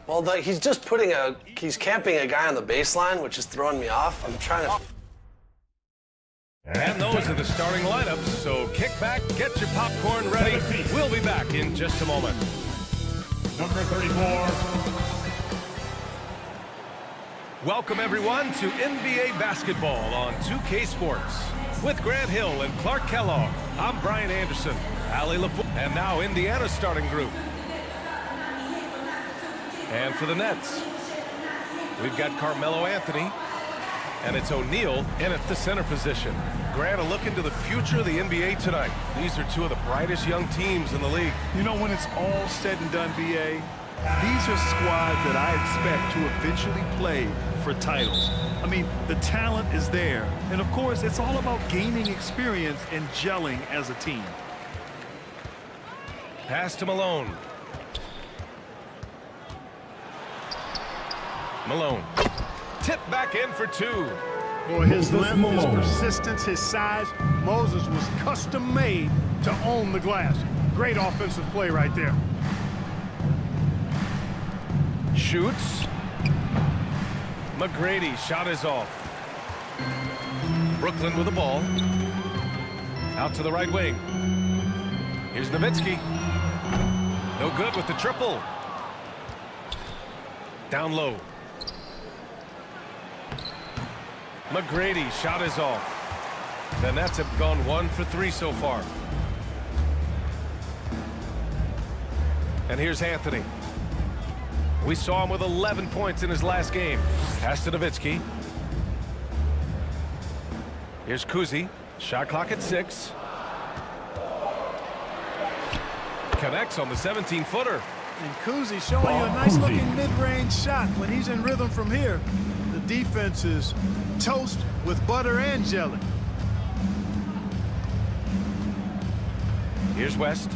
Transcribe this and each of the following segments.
Well, he's just he's camping a guy on the baseline, which is throwing me off. I'm trying to. And those are the starting lineups, so kick back, get your popcorn ready. We'll be back in just a moment. Number 34. Welcome, everyone, to NBA basketball on 2K Sports. With Grant Hill and Clark Kellogg, I'm Brian Anderson, Ali LaFleur, and now Indiana's starting group. And for the Nets, we've got Carmelo Anthony, and it's O'Neal in at the center position. Grant, a look into the future of the NBA tonight. These are two of the brightest young teams in the league. You know, when it's all said and done, B.A., these are squads that I expect to eventually play for titles. I mean, the talent is there. And, of course, it's all about gaining experience and gelling as a team. Pass to Malone. Malone. Tip back in for two. Boy, his length, his persistence, his size. Moses was custom made to own the glass. Great offensive play right there. Shoots. McGrady, shot is off. Brooklyn with the ball. Out to the right wing. Here's Nowitzki. No good with the triple. Down low. McGrady, shot is off. The Nets have gone 1 for 3 so far. And here's Anthony. We saw him with 11 points in his last game. Pass to Nowitzki. Here's Kuzi. Shot clock at 6. Connects on the 17-footer. And Kuzi showing you a nice-looking mid-range shot when he's in rhythm from here. The defense is toast with butter and jelly. Here's West.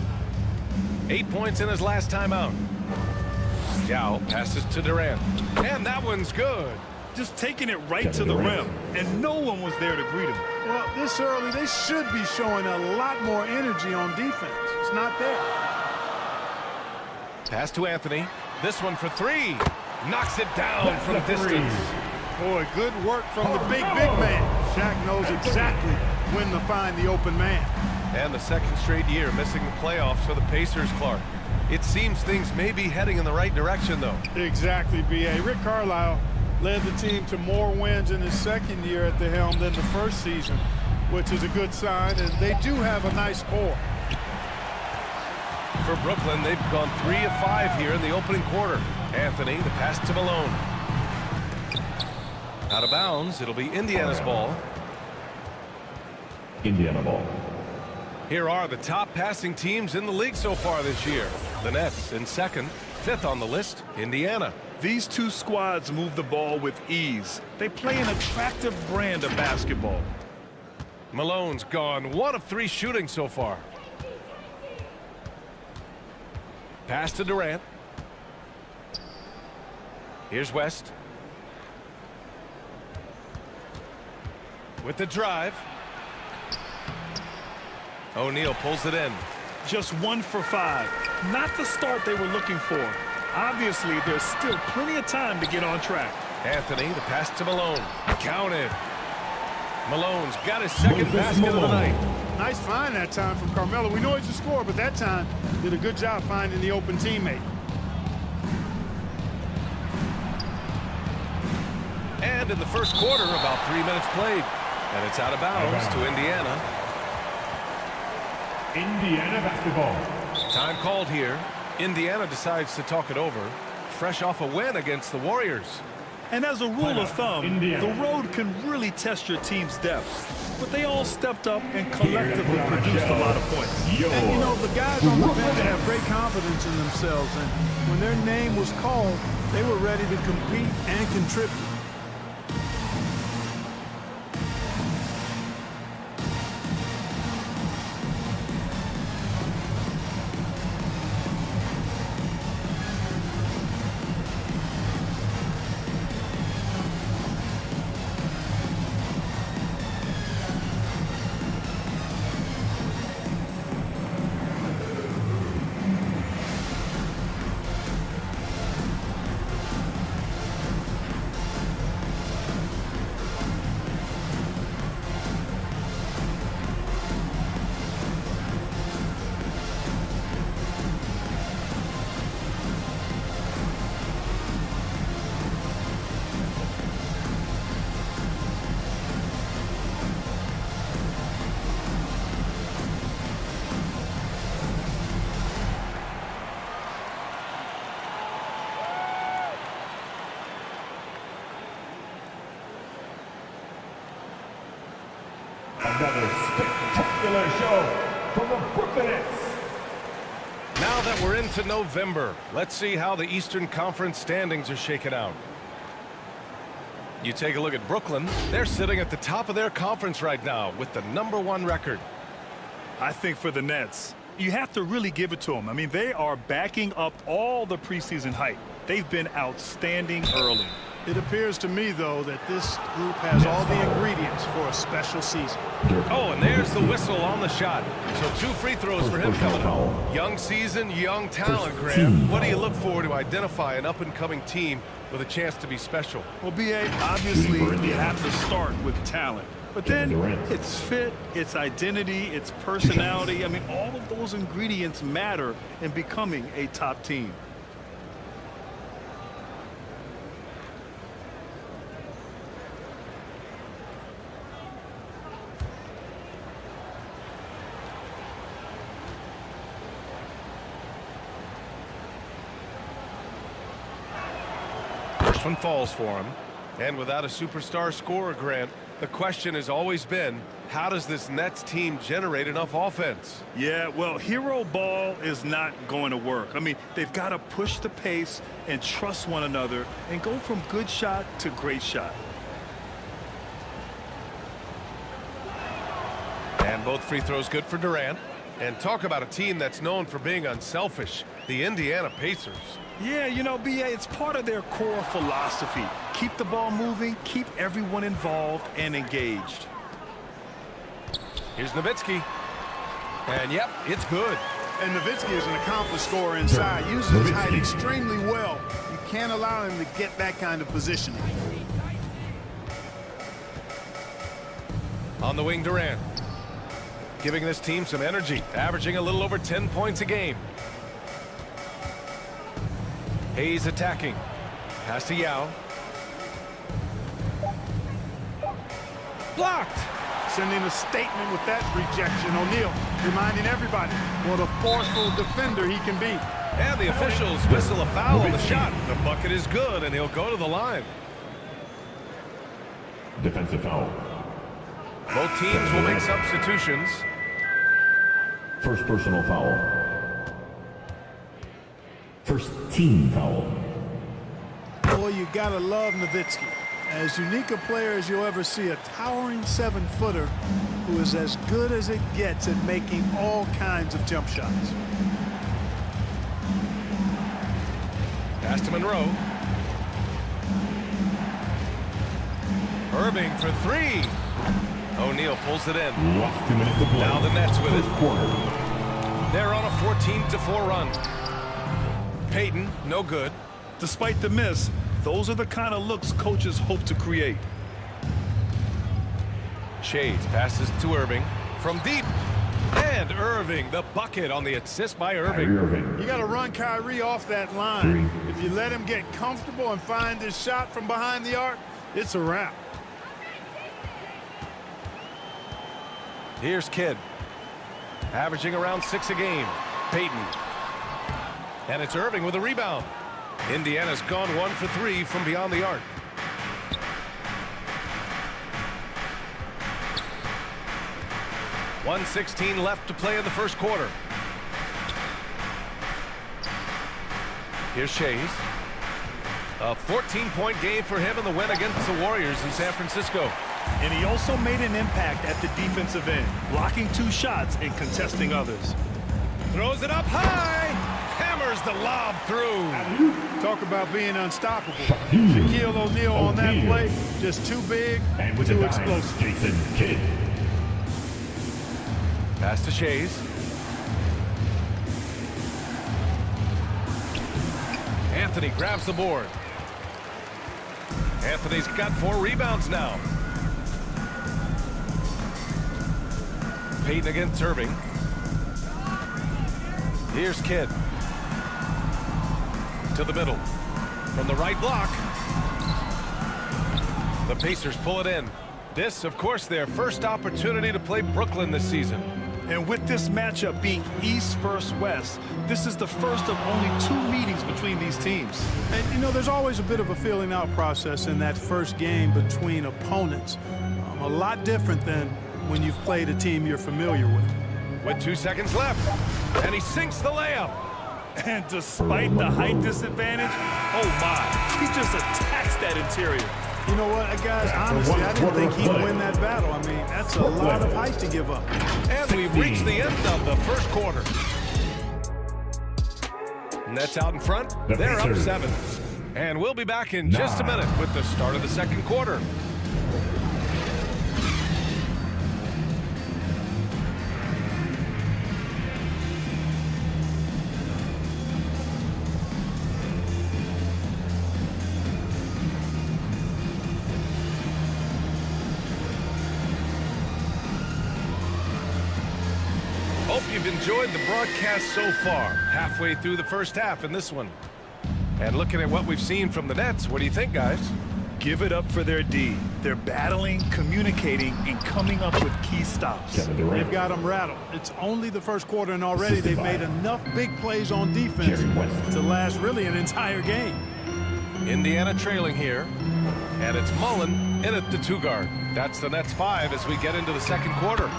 8 points in his last time out. Yao passes to Durant. And that one's good. Just taking it right to the rim, and no one was there to greet him. Well, this early, they should be showing a lot more energy on defense. It's not there. Pass to Anthony. This one for 3. Knocks it down from distance. Boy, good work from the big man. Shaq knows exactly when to find the open man. And the second straight year missing the playoffs for the Pacers, Clark. It seems things may be heading in the right direction, though. Exactly, B.A. Rick Carlisle led the team to more wins in his second year at the helm than the first season, which is a good sign, and they do have a nice core. For Brooklyn, they've gone 3 of 5 here in the opening quarter. Anthony, the pass to Malone. Out of bounds, it'll be Indiana's ball. Indiana ball. Here are the top passing teams in the league so far this year. The Nets in second, 5th on the list, Indiana. These two squads move the ball with ease. They play an attractive brand of basketball. Malone's gone 1 of 3 shooting so far. Pass to Durant. Here's West. With the drive. O'Neal pulls it in. Just 1 for 5. Not the start they were looking for. Obviously, there's still plenty of time to get on track. Anthony, the pass to Malone. Counted. Malone's got his second basket of the night. Nice find that time from Carmelo. We know he's a scorer, but that time did a good job finding the open teammate. And in the first quarter, about 3 minutes played. And it's out of bounds to Indiana. Indiana basketball. Time called here. Indiana decides to talk it over. Fresh off a win against the Warriors. And as a rule of thumb, Indiana. the road can really test your team's depth. But they all stepped up and collectively produced a lot of points. And, you know, the guys on the bench have great confidence in themselves. And when their name was called, they were ready to compete and contribute. Another spectacular show from the Brooklyn Nets. Now that we're into November, let's see how the Eastern Conference standings are shaken out. You take a look at Brooklyn. They're sitting at the top of their conference right now with the #1 record. I think for the Nets, you have to really give it to them. I mean, they are backing up all the preseason hype. They've been outstanding early. It appears to me, though, that this group has all the ingredients for a special season. Oh, and there's the whistle on the shot. So 2 free throws for him coming up. Young season, young talent, Graham. What do you look for to identify an up-and-coming team with a chance to be special? Well, B.A., obviously you have to start with talent. But then it's fit, it's identity, it's personality. I mean, all of those ingredients matter in becoming a top team. First one falls for him. And without a superstar scorer, Grant, the question has always been, how does this Nets team generate enough offense? Yeah, well, hero ball is not going to work. I mean, they've got to push the pace and trust one another and go from good shot to great shot. And both free throws good for Durant. And talk about a team that's known for being unselfish, the Indiana Pacers. Yeah, you know, B.A., it's part of their core philosophy. Keep the ball moving, keep everyone involved and engaged. Here's Nowitzki. And, yep, it's good. And Nowitzki is an accomplished scorer inside. Uses his height extremely well. You can't allow him to get that kind of positioning. On the wing, Durant. Giving this team some energy, averaging a little over 10 points a game. Hayes attacking. Pass to Yao. Blocked. Sending a statement with that rejection. O'Neal reminding everybody what a forceful defender he can be. And the officials whistle a foul on the shot. The bucket is good, and he'll go to the line. Defensive foul. Both teams will make substitutions. First personal foul. First team foul. Boy, you gotta love Nowitzki. As unique a player as you'll ever see, a towering 7-footer who is as good as it gets at making all kinds of jump shots. Pass to Monroe. Irving for 3. O'Neal pulls it in. Last 2 minutes to play. Now the Nets with it. First quarter. They're on a 14-4 run. Payton, no good. Despite the miss, those are the kind of looks coaches hope to create. Shades passes to Irving from deep. And Irving, the bucket on the assist by Irving. You got to run Kyrie off that line. If you let him get comfortable and find his shot from behind the arc, it's a wrap. Here's Kidd. Averaging around 6 a game. Payton. And it's Irving with a rebound. Indiana's gone 1 for 3 from beyond the arc. .116 left to play in the first quarter. Here's Shays. A 14-point game for him in the win against the Warriors in San Francisco. And he also made an impact at the defensive end, blocking 2 shots and contesting others. Throws it up high. Hammers the lob through. Talk about being unstoppable. Shaquille O'Neal on that play, just too big, And with too the explosive. Jason Kidd. Pass to Shays. Anthony grabs the board. Anthony's got 4 rebounds now. Payton against Irving. Here's Kidd. To the middle. From the right block. The Pacers pull it in. This, of course, their first opportunity to play Brooklyn this season. And with this matchup being East versus West, this is the first of only 2 meetings between these teams. And, you know, there's always a bit of a feeling out process in that first game between opponents. A lot different than when you've played a team you're familiar with. With 2 seconds left, and he sinks the layup. And despite the height disadvantage, oh my, he just attacks that interior. You know what, guys, honestly, I didn't think he'd win that battle. I mean, that's a lot of height to give up. And we've reached the end of the first quarter. Nets out in front. They're up 7. And we'll be back in just a minute with the start of the second quarter. Hope you've enjoyed the broadcast so far. Halfway through the first half in this one. And looking at what we've seen from the Nets, what do you think, guys? Give it up for their D. They're battling, communicating, and coming up with key stops. They've got them rattled. It's only the first quarter, and already they've made enough big plays on defense to last really an entire game. Indiana trailing here. And it's Mullen in at the 2 guard. That's the Nets 5 as we get into the second quarter.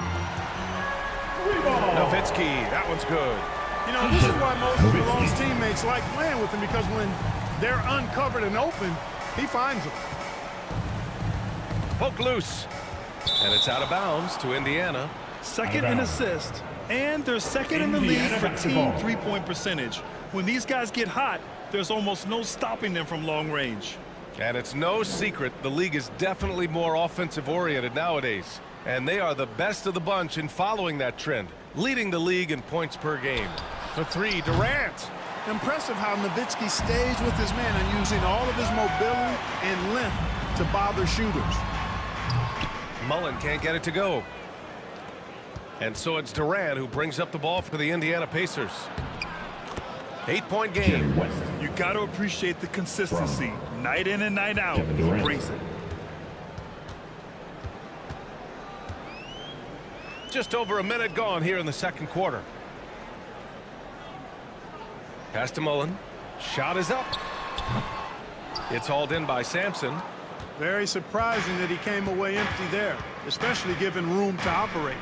Nowitzki, that one's good. You know, this is why most of Malone's teammates like playing with him, because when they're uncovered and open, he finds them. Poke loose. And it's out of bounds to Indiana. Second in assist, and they're second in the league for team three-point percentage. When these guys get hot, there's almost no stopping them from long range. And it's no secret the league is definitely more offensive-oriented nowadays. And they are the best of the bunch in following that trend, leading the league in points per game. For 3, Durant. Impressive how Nowitzki stays with his man and using all of his mobility and length to bother shooters. Mullen can't get it to go. And so it's Durant who brings up the ball for the Indiana Pacers. 8-point game. You got to appreciate the consistency. Night in and night out, he brings it. Just over a minute gone here in the second quarter. Pass to Mullen. Shot is up. It's hauled in by Sampson. Very surprising that he came away empty there, especially given room to operate.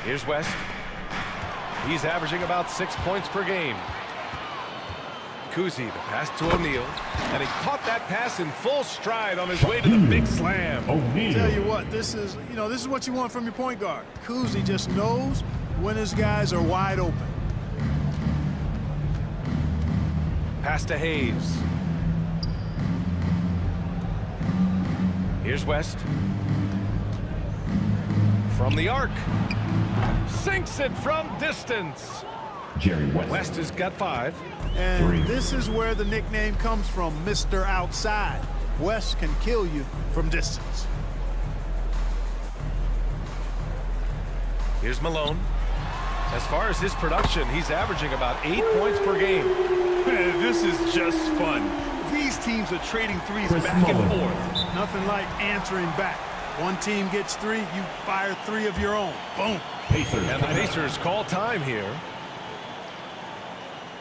Here's West. He's averaging about 6 points per game. Kuzi, the pass to O'Neal, and he caught that pass in full stride on his way to the big slam. Tell you what, this is what you want from your point guard. Kuzi just knows when his guys are wide open. Pass to Hayes. Here's West. From the arc. Sinks it from distance. West has got 5. And this is where the nickname comes from, Mr. Outside. West can kill you from distance. Here's Malone. As far as his production, he's averaging about 8 points per game. Man, this is just fun. These teams are trading threes back and forth. Nothing like answering back. One team gets 3, you fire 3 of your own. Boom. And the Pacers call time here.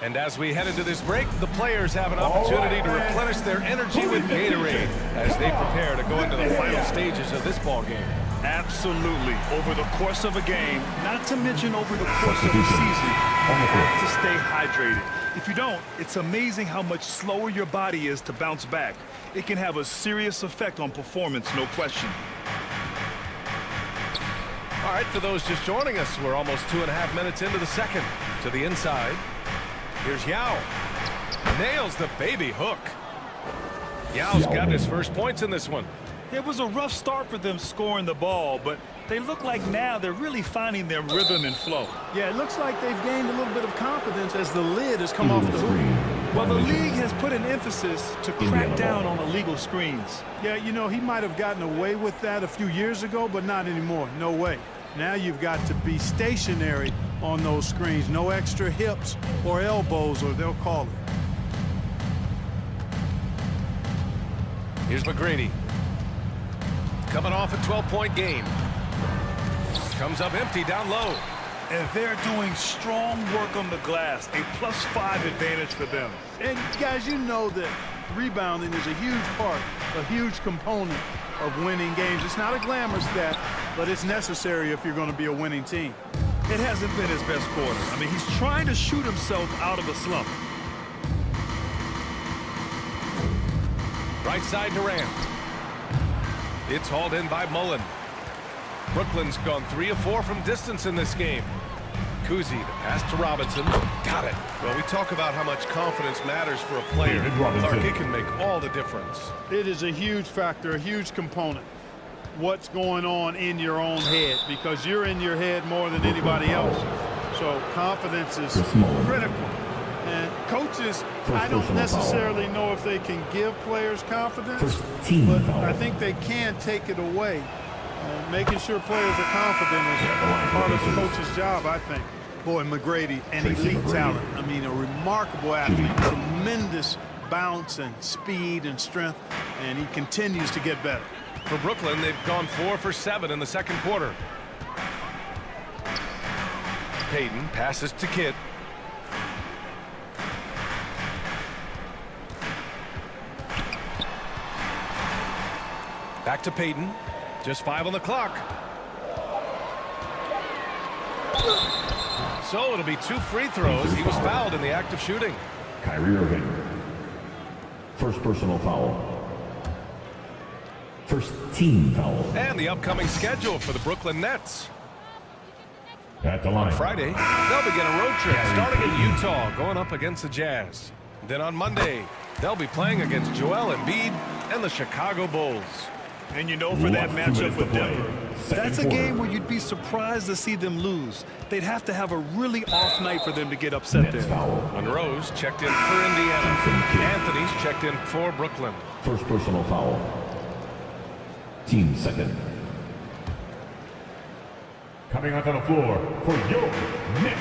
And as we head into this break, the players have an opportunity to replenish their energy with Gatorade as they prepare to go into the final stages of this ball game. Absolutely. Over the course of a game, not to mention over the course of a season, you have to stay hydrated. If you don't, it's amazing how much slower your body is to bounce back. It can have a serious effect on performance, no question. All right, for those just joining us, we're almost 2.5 minutes into the second. To the inside. Here's Yao. Nails the baby hook. Yao's got his first points in this one. It was a rough start for them scoring the ball, but they look like now they're really finding their rhythm and flow. Yeah, it looks like they've gained a little bit of confidence as the lid has come off the hoop. Well, the league has put an emphasis to crack down on illegal screens. Yeah, you know, he might have gotten away with that a few years ago, but not anymore. No way. Now you've got to be stationary on those screens. No extra hips or elbows, or they'll call it. Here's McGrady. Coming off a 12-point game. Comes up empty down low. And they're doing strong work on the glass. A +5 advantage for them. And guys, you know that rebounding is a huge part, a huge component of winning games. It's not a glamour stat, but it's necessary if you're going to be a winning team. It hasn't been his best quarter. I mean, he's trying to shoot himself out of a slump. Right side Durant. It's hauled in by Mullen. Brooklyn's gone 3 of 4 from distance in this game. Kuzi, the pass to Robinson. Got it. Well, we talk about how much confidence matters for a player. Clark, it can make all the difference. It is a huge factor, a huge component. What's going on in your own head, because you're in your head more than anybody else. So confidence is critical. And coaches, I don't necessarily know if they can give players confidence, but I think they can take it away. Making sure players are confident is part of the coach's job, I think. Boy, McGrady, an elite talent. I mean, a remarkable athlete, tremendous bounce and speed and strength, and he continues to get better. For Brooklyn, they've gone 4 for 7 in the second quarter. Payton passes to Kidd. Back to Payton. Just 5 on the clock. So it'll be 2 free throws. He was fouled in the act of shooting. Kyrie Irving. First personal foul. First team foul. And the upcoming schedule for the Brooklyn Nets. At the line. Friday, they'll begin a road trip starting in Utah, going up against the Jazz. Then on Monday, they'll be playing against Joel Embiid and the Chicago Bulls. And you know, for that matchup with Denver, that's a game where you'd be surprised to see them lose. They'd have to have a really off night for them to get upset there. Monroe's checked in for Indiana. Anthony's checked in for Brooklyn. First personal foul. Team second. Coming onto the floor for your Knicks.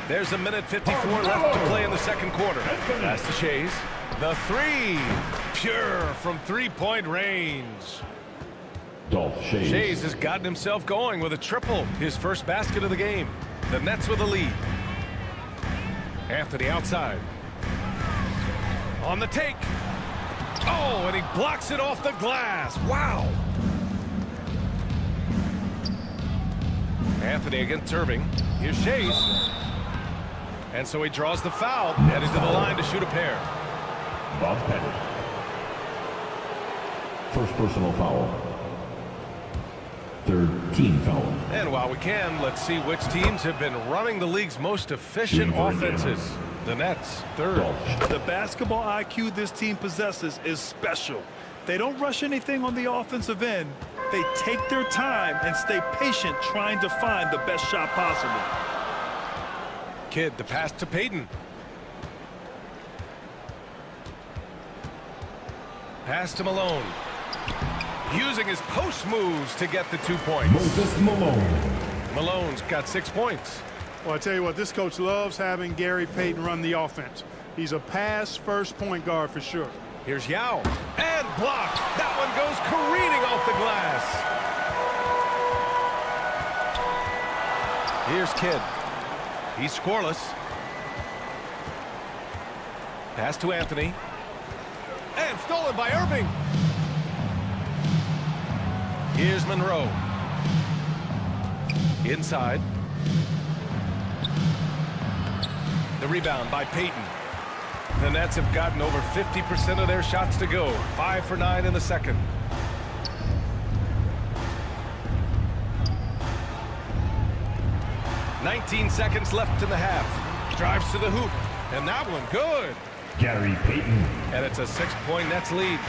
There's a minute 54 left to play in the second quarter. Pass to Shays. The 3. Pure from 3-point range. Dolph Shays. Shays has gotten himself going with a triple. His first basket of the game. The Nets with a lead. Anthony outside. On the take. Oh, and he blocks it off the glass. Wow. Anthony against Irving. Here's Shays. And so he draws the foul, heading to the line to shoot a pair. Bob Pettit. First personal foul. Third team foul. And while we can, let's see which teams have been running the league's most efficient offenses. The Nets, third. The basketball IQ this team possesses is special. They don't rush anything on the offensive end. They take their time and stay patient trying to find the best shot possible. Kidd, the pass to Payton. Pass to Malone. Using his post moves to get the 2 points. Moses Malone. Malone's got 6 points. Well, I tell you what, this coach loves having Gary Payton run the offense. He's a pass-first point guard for sure. Here's Yao. And blocked. That one goes careening off the glass. Here's Kidd. He's scoreless. Pass to Anthony. And stolen by Irving. Here's Monroe. Inside. The rebound by Payton. The Nets have gotten over 50% of their shots to go. 5 for 9 in the second. "19 seconds left in the half. Drives to the hoop. And that one good. Gary Payton. And it's a 6-point Nets lead.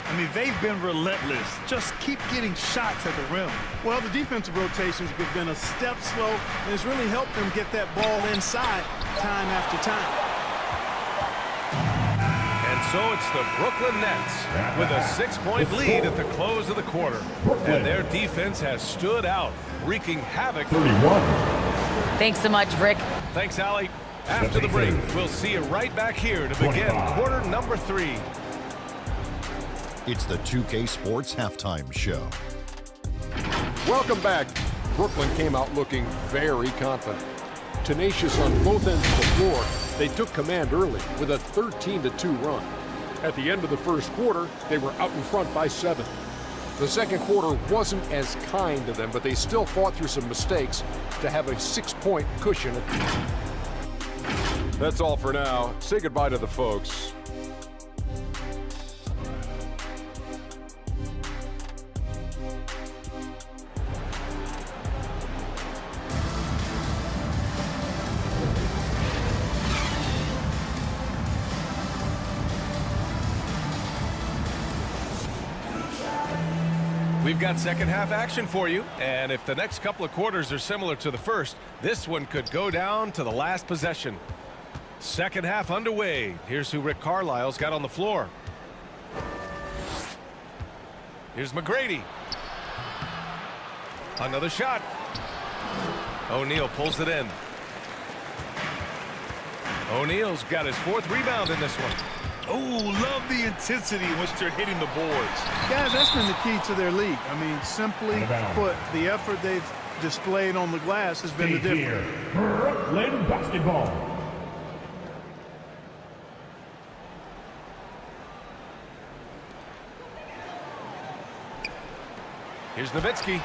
I mean, they've been relentless. Just keep getting shots at the rim. Well, the defensive rotations have been a step slow, and it's really helped them get that ball inside time after time. And so it's the Brooklyn Nets with a 6-point lead at the close of the quarter. And their defense has stood out, wreaking havoc. 31. Thanks so much, Rick. Thanks, Allie. After the break, we'll see you right back here to begin quarter number 3. It's the 2K Sports Halftime Show. Welcome back. Brooklyn came out looking very confident. Tenacious on both ends of the floor, they took command early with a 13-2 run. At the end of the first quarter, they were out in front by 7. The second quarter wasn't as kind to them, but they still fought through some mistakes to have a 6-point cushion. That's all for now. Say goodbye to the folks. We've got second half action for you, and if the next couple of quarters are similar to the first, this one could go down to the last possession. Second half underway. Here's who Rick Carlisle's got on the floor. Here's McGrady. Another shot. O'Neal pulls it in. O'Neal's got his 4th rebound in this one. Oh, love the intensity in which they're hitting the boards. Guys, that's been the key to their league. I mean, simply put, the effort they've displayed on the glass has been the difference. Brooklyn basketball. Here's Nowitzki.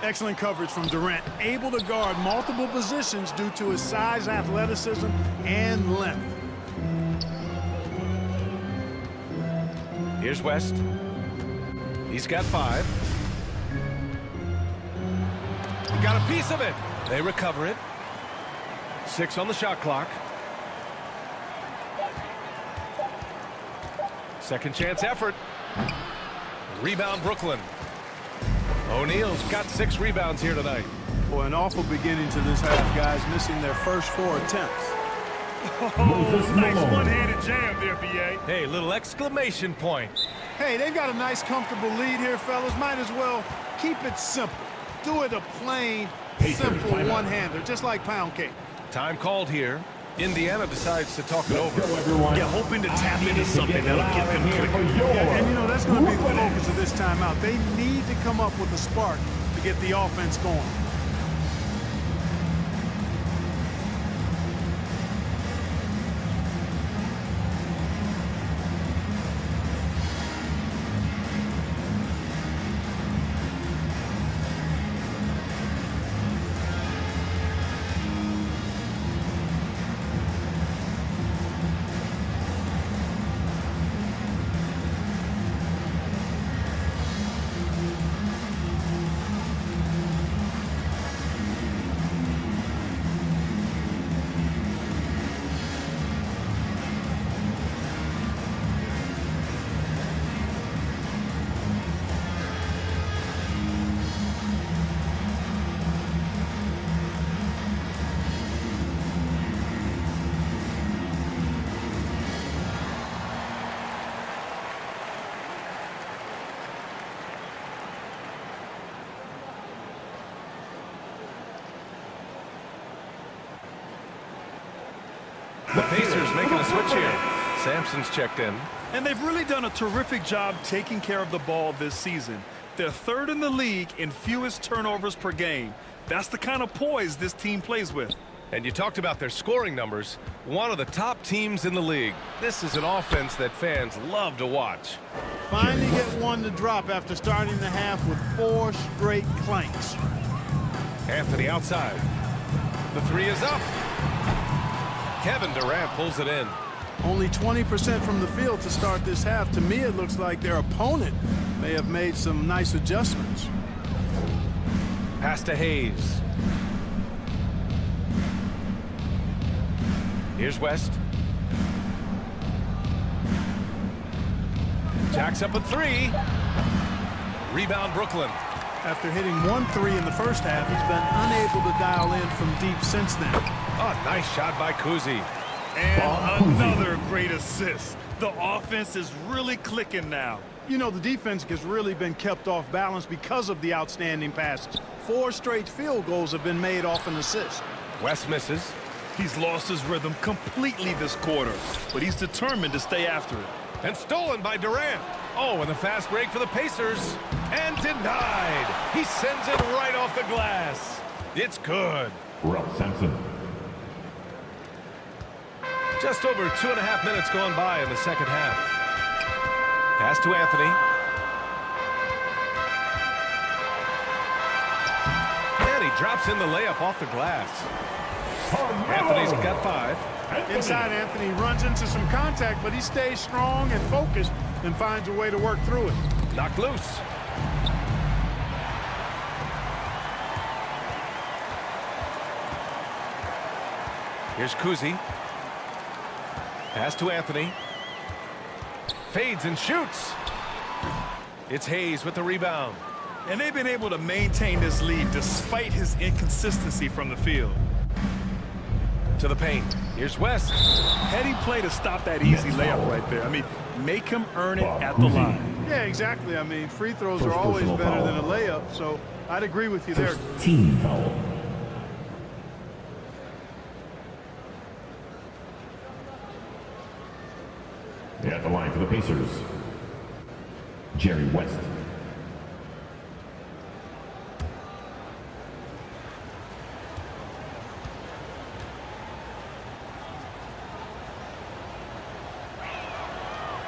Excellent coverage from Durant, able to guard multiple positions due to his size, athleticism, and length. Here's West. He's got 5. He got a piece of it. They recover it. 6 on the shot clock. Second chance effort. Rebound Brooklyn. O'Neal's got 6 rebounds here tonight. Boy, an awful beginning to this half, guys, missing their first 4 attempts. Oh, nice one-handed jam there, B.A. Hey, little exclamation point. Hey, they've got a nice, comfortable lead here, fellas. Might as well keep it simple. Do it a plain, simple one-hander, just like pound cake. Time called here. Indiana decides to talk it over. Yeah, hoping to tap into something that'll get them clicking. Yeah, and you know, that's going to be the focus of this timeout. They need to come up with a spark to get the offense going. The Pacers making a switch here. Sampson's checked in. And they've really done a terrific job taking care of the ball this season. They're 3rd in the league in fewest turnovers per game. That's the kind of poise this team plays with. And you talked about their scoring numbers. One of the top teams in the league. This is an offense that fans love to watch. Finally get one to drop after starting the half with 4 straight clanks. Anthony outside. The 3 is up. Kevin Durant pulls it in. Only 20% from the field to start this half. To me, it looks like their opponent may have made some nice adjustments. Pass to Hayes. Here's West. Jacks up a 3. Rebound Brooklyn. After hitting 1 3 in the first half, he's been unable to dial in from deep since then. Oh, nice shot by Kuzi. And another great assist. The offense is really clicking now. You know, the defense has really been kept off balance because of the outstanding passes. 4 straight field goals have been made off an assist. West misses. He's lost his rhythm completely this quarter, but he's determined to stay after it. And stolen by Durant. Oh, and the fast break for the Pacers. And denied. He sends it right off the glass. It's good. Ralph Sampson. Just over 2.5 minutes gone by in the second half. Pass to Anthony. Anthony drops in the layup off the glass. Anthony's got 5. Inside, Anthony runs into some contact, but he stays strong and focused and finds a way to work through it. Knocked loose. Here's Kuzi. Pass to Anthony. Fades and shoots. It's Hayes with the rebound. And they've been able to maintain this lead despite his inconsistency from the field. To the paint. Here's West. Heady play to stop that easy layup right there. I mean, make him earn it at the line. Yeah, exactly. I mean, free throws are always better than a layup, so I'd agree with you there. Team foul. At the line for the Pacers, Jerry West.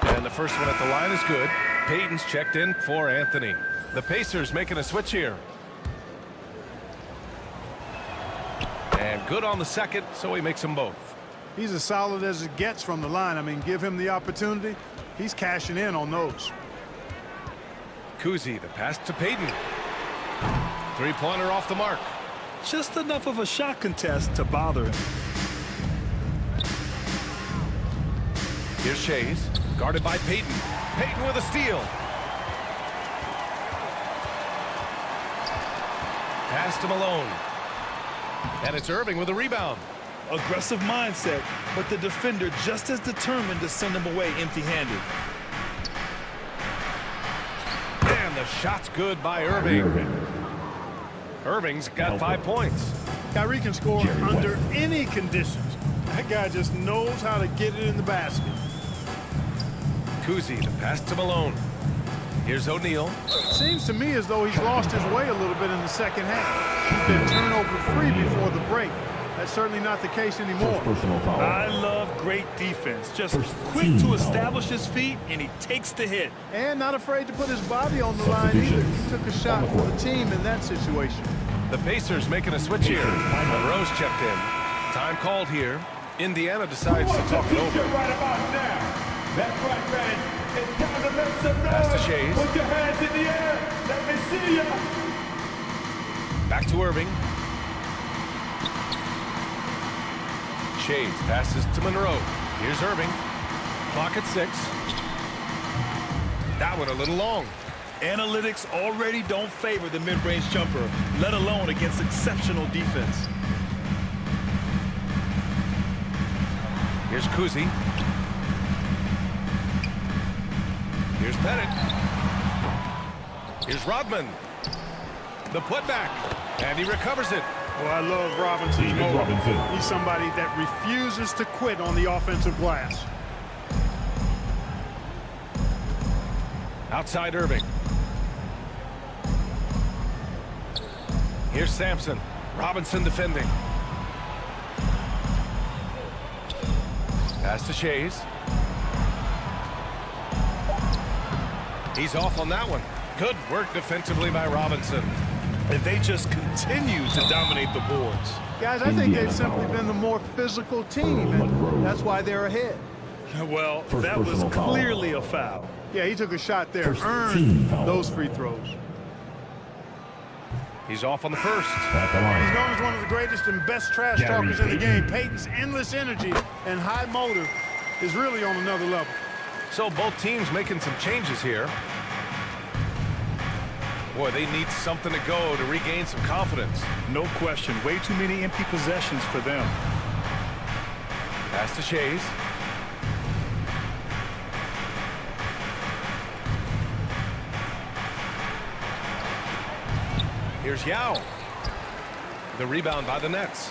And the first one at the line is good. Payton's checked in for Anthony. The Pacers making a switch here. And good on the second, so he makes them both. He's as solid as it gets from the line. I mean, give him the opportunity. He's cashing in on those. Kuzi, the pass to Payton. Three-pointer off the mark. Just enough of a shot contest to bother him. Here's Shays, guarded by Payton. Payton with a steal. Pass to Malone. And it's Irving with a rebound. Aggressive mindset, but the defender just as determined to send him away empty-handed. And the shot's good by Irving. Irving's got 5 points. Kyrie can score under any conditions. That guy just knows how to get it in the basket. Kuzi, the pass to Malone. Here's O'Neal. Seems to me as though he's lost his way a little bit in the second half. He's been turnover-free before the break. That's certainly not the case anymore. I love great defense. Just quick to establish his feet, and he takes the hit. And not afraid to put his body on the line either. He took a shot for the team in that situation. The Pacers making a switch here. Monroe's checked in. Time called here. Indiana decides to talk it over. Right about now. That's right, fans. It's time to make some noise. Pass to Shays. Put your hands in the air. Let me see ya. Back to Irving. Shays passes to Monroe. Here's Irving. Clock at 6. That one a little long. Analytics already don't favor the mid-range jumper, let alone against exceptional defense. Here's Kuzi. Here's Pettit. Here's Rodman. The putback. And he recovers it. Well, I love Robinson's mode. He's somebody that refuses to quit on the offensive glass. Outside Irving. Here's Sampson. Robinson defending. Pass to Shays. He's off on that one. Good work defensively by Robinson. And they just continue to dominate the boards. Guys, I think they've simply been the more physical team, and that's why they're ahead. Well, that was clearly a foul. Yeah, he took a shot there, earned those free throws. He's off on the first. He's known as one of the greatest and best trash talkers in the game. Payton's endless energy and high motor is really on another level. So both teams making some changes here. Boy, they need something to go to regain some confidence. No question. Way too many empty possessions for them. Pass to Shays. Here's Yao. The rebound by the Nets.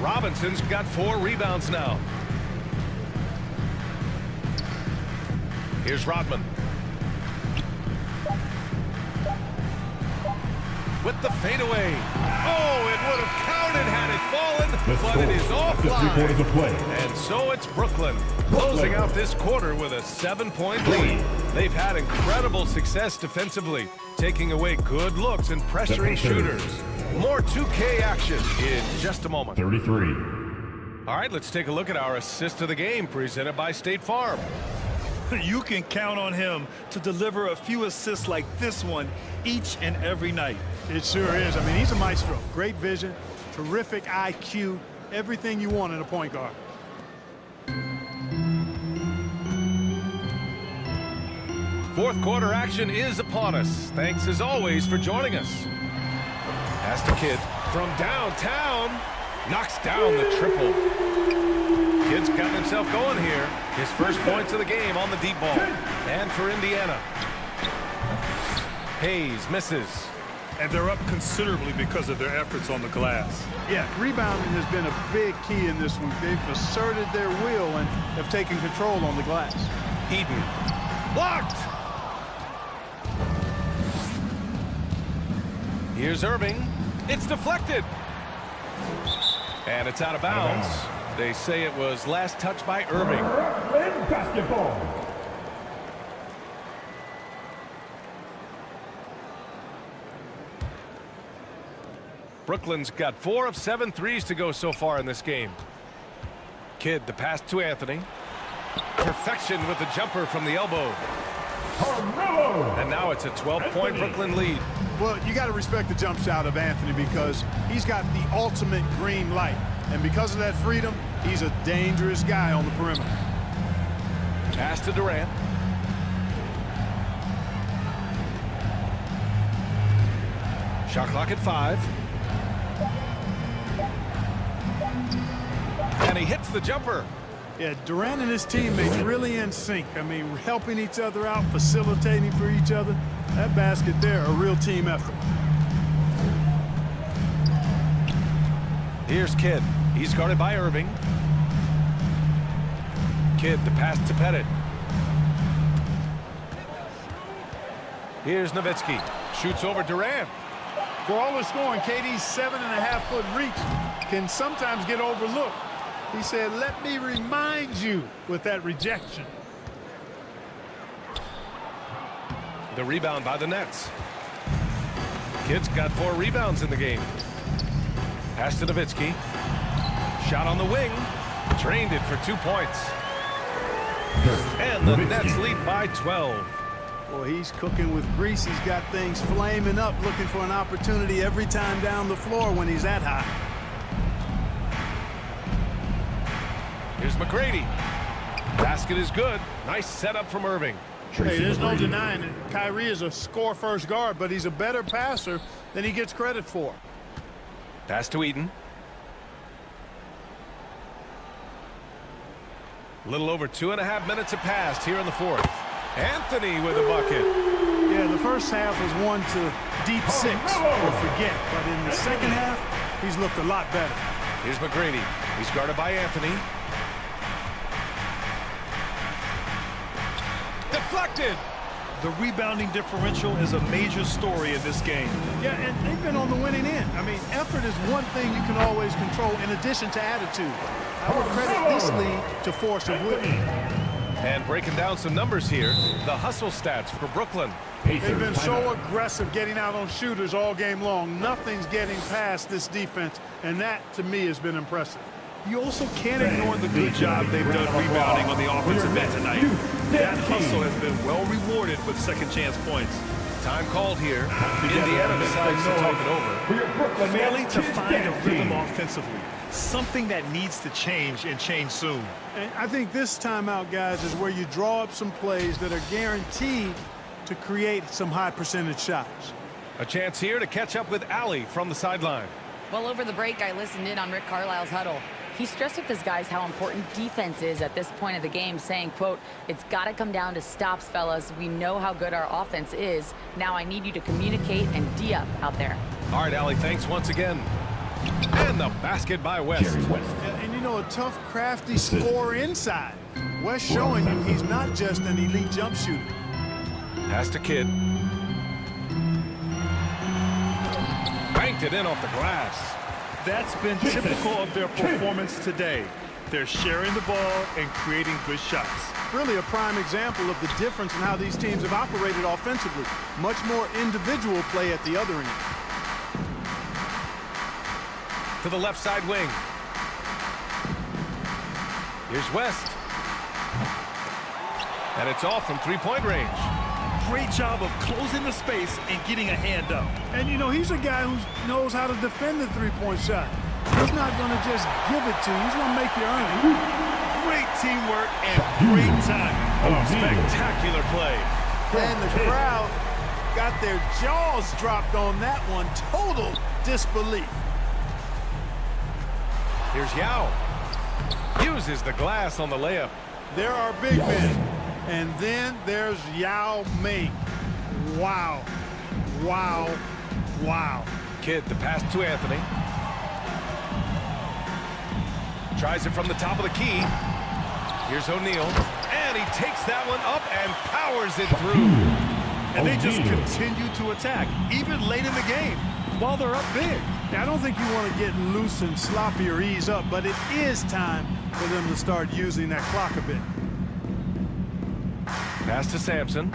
Robinson's got 4 rebounds now. Here's Rodman. With the fadeaway. Oh, it would have counted had it fallen, but it is offline. And so it's Brooklyn closing out this quarter with a 7-point lead. They've had incredible success defensively, taking away good looks and pressuring shooters. More 2K action in just a moment. 33. All right, let's take a look at our assist of the game presented by State Farm. You can count on him to deliver a few assists like this one each and every night. It sure is. I mean, he's a maestro. Great vision, terrific IQ, everything you want in a point guard. Fourth quarter action is upon us. Thanks as always for joining us. Pass to Kidd from downtown. Knocks down the triple. Kidd's got himself going here. His first points of the game on the deep ball. And for Indiana. Hayes misses. And they're up considerably because of their efforts on the glass. Yeah, rebounding has been a big key in this one. They've asserted their will and have taken control on the glass. Eden. Blocked. Here's Irving. It's deflected. And it's out of bounds. They say it was last touched by Irving. Basketball. Brooklyn's got 4 of 7 threes to go so far in this game. Kidd, the pass to Anthony. Perfection with the jumper from the elbow. And now it's a 12-point Brooklyn lead. Well, you got to respect the jump shot of Anthony because he's got the ultimate green light. And because of that freedom, he's a dangerous guy on the perimeter. Pass to Durant. Shot clock at 5. And he hits the jumper. Yeah, Durant and his teammates really in sync. I mean, helping each other out, facilitating for each other. That basket there, a real team effort. Here's Kidd. He's guarded by Irving. Kidd, the pass to Pettit. Here's Nowitzki. Shoots over Durant. For all the scoring, KD's 7.5-foot reach can sometimes get overlooked. He said, let me remind you with that rejection. The rebound by the Nets. Kidd's got 4 rebounds in the game. Pass to Nowitzki. Shot on the wing. Drained it for 2 points. And the Nets lead by 12. Well, he's cooking with grease. He's got things flaming up, looking for an opportunity every time down the floor when he's that high. Here's McGrady. Basket is good. Nice setup from Irving. Hey, there's no denying it. Kyrie is a score-first guard, but he's a better passer than he gets credit for. Pass to Eden. A little over 2.5 minutes have passed here in the fourth. Anthony with a bucket. Yeah, the first half was one to deep 6 or forget, but in the second half, he's looked a lot better. Here's McGrady. He's guarded by Anthony. Deflected. The rebounding differential is a major story in this game. Yeah, and they've been on the winning end. I mean, effort is one thing you can always control in addition to attitude. I would credit this lead to force of will. And breaking down some numbers here, the hustle stats for Brooklyn. They've been so aggressive getting out on shooters all game long. Nothing's getting past this defense, and that, to me, has been impressive. You also can't ignore the good job they've done rebounding on the offensive end tonight. That hustle has been well rewarded with second chance points. Time called here. Indiana decides to talk it over. Failing to find a rhythm offensively. Something that needs to change and change soon. And I think this timeout, guys, is where you draw up some plays that are guaranteed to create some high percentage shots. A chance here to catch up with Allie from the sideline. Well, over the break, I listened in on Rick Carlisle's huddle. He stressed with his guys how important defense is at this point of the game, saying, quote, "It's got to come down to stops, fellas. We know how good our offense is. Now I need you to communicate and D-up out there." All right, Allie, thanks once again. And the basket by West. And you know, a tough, crafty scorer inside. West showing you he's not just an elite jump shooter. Pass to Kidd. Banked it in off the glass. That's been typical of their performance today. They're sharing the ball and creating good shots. Really a prime example of the difference in how these teams have operated offensively. Much more individual play at the other end. to the left side wing. Here's West. And it's off from three-point range. Great job of closing the space and getting a hand up. And, you know, he's a guy who knows how to defend the three-point shot. He's not going to just give it to you. He's going to make you earn it. Great teamwork and great time. Oh, spectacular play. And the crowd got their jaws dropped on that one. Total disbelief. Here's Yao. Uses the glass on the layup. There are big men. And then there's Yao Ming. Wow. Wow. Wow. Kidd, the pass to Anthony. Tries it from the top of the key. Here's O'Neal. And he takes that one up and powers it through. And they just continue to attack, even late in the game, while they're up big. I don't think you want to get loose and sloppy or ease up, but it is time for them to start using that clock a bit. Pass to Sampson.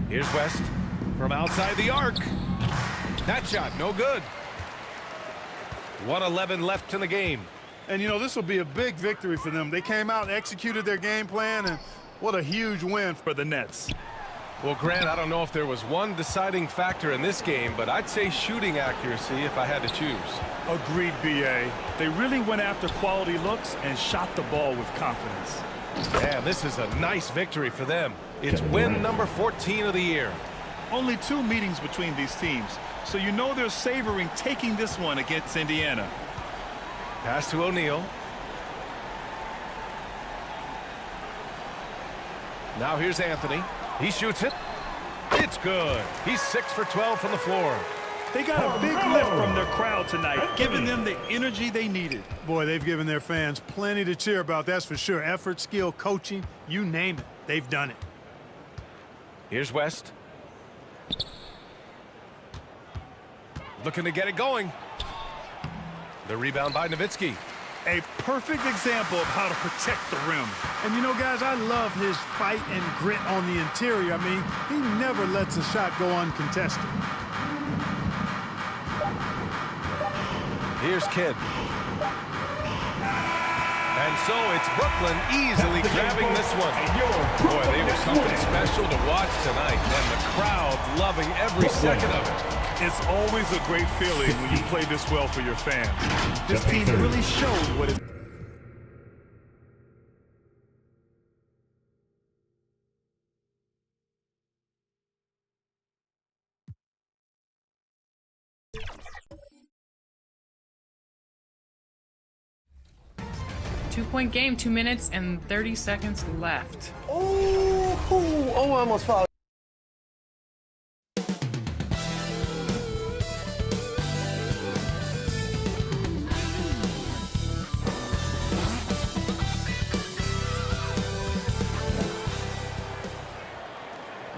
Here's West from outside the arc. That shot, no good. 1:11 left in the game. And, you know, this will be a big victory for them. They came out and executed their game plan, and what a huge win for the Nets. Well, Grant, I don't know if there was one deciding factor in this game, but I'd say shooting accuracy if I had to choose. Agreed, B.A. They really went after quality looks and shot the ball with confidence. Man, this is a nice victory for them. It's win number 14 of the year. Only 2 meetings between these teams, so you know they're savoring taking this one against Indiana. Pass to O'Neal. Now here's Anthony. He shoots it. It's good. He's 6 for 12 from the floor. They got a big lift from their crowd tonight, giving them the energy they needed. Boy, they've given their fans plenty to cheer about, that's for sure. Effort, skill, coaching, you name it. They've done it. Here's West. Looking to get it going. The rebound by Nowitzki. A perfect example of how to protect the rim. And, you know, guys, I love his fight and grit on the interior. I mean, he never lets a shot go uncontested. Here's Kidd. And so it's Brooklyn easily grabbing this one. Boy, they were something special to watch tonight, and the crowd loving every second of it. It's always a great feeling when you play this well for your fans. This team really showed what it... Two-point game, 2 minutes and 30 seconds left. Oh, I almost fouled.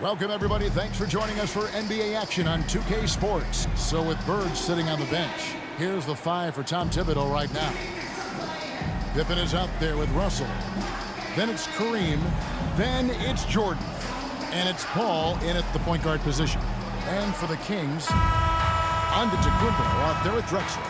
Welcome, everybody. Thanks for joining us for NBA action on 2K Sports. So with Bird sitting on the bench, here's the 5 for Tom Thibodeau right now. Pippen is out there with Russell. Then it's Kareem. Then it's Jordan. And it's Paul in at the point guard position. And for the Kings, Antetokounmpo out there with Drexler.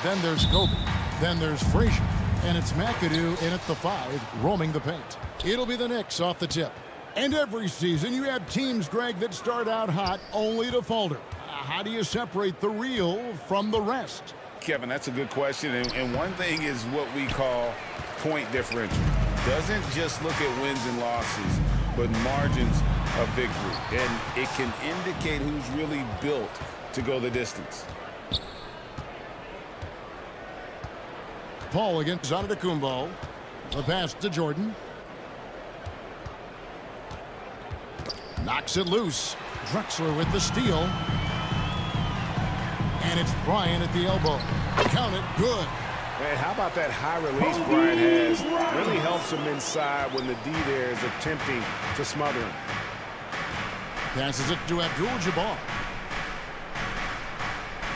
Then there's Kobe. Then there's Frazier. And it's McAdoo in at the 5, roaming the paint. It'll be the Knicks off the tip. And every season you have teams, Greg, that start out hot only to falter. How do you separate the real from the rest? Kevin, that's a good question. And one thing is what we call point differential. Doesn't just look at wins and losses, but margins of victory. And it can indicate who's really built to go the distance. Paul against Antetokounmpo. The pass to Jordan. Knocks it loose. Drexler with the steal. And it's Bryant at the elbow. Count it. Good. Man, how about that high release Bryant has? Really helps him inside when the D there is attempting to smother him. Passes it to Abdul-Jabbar.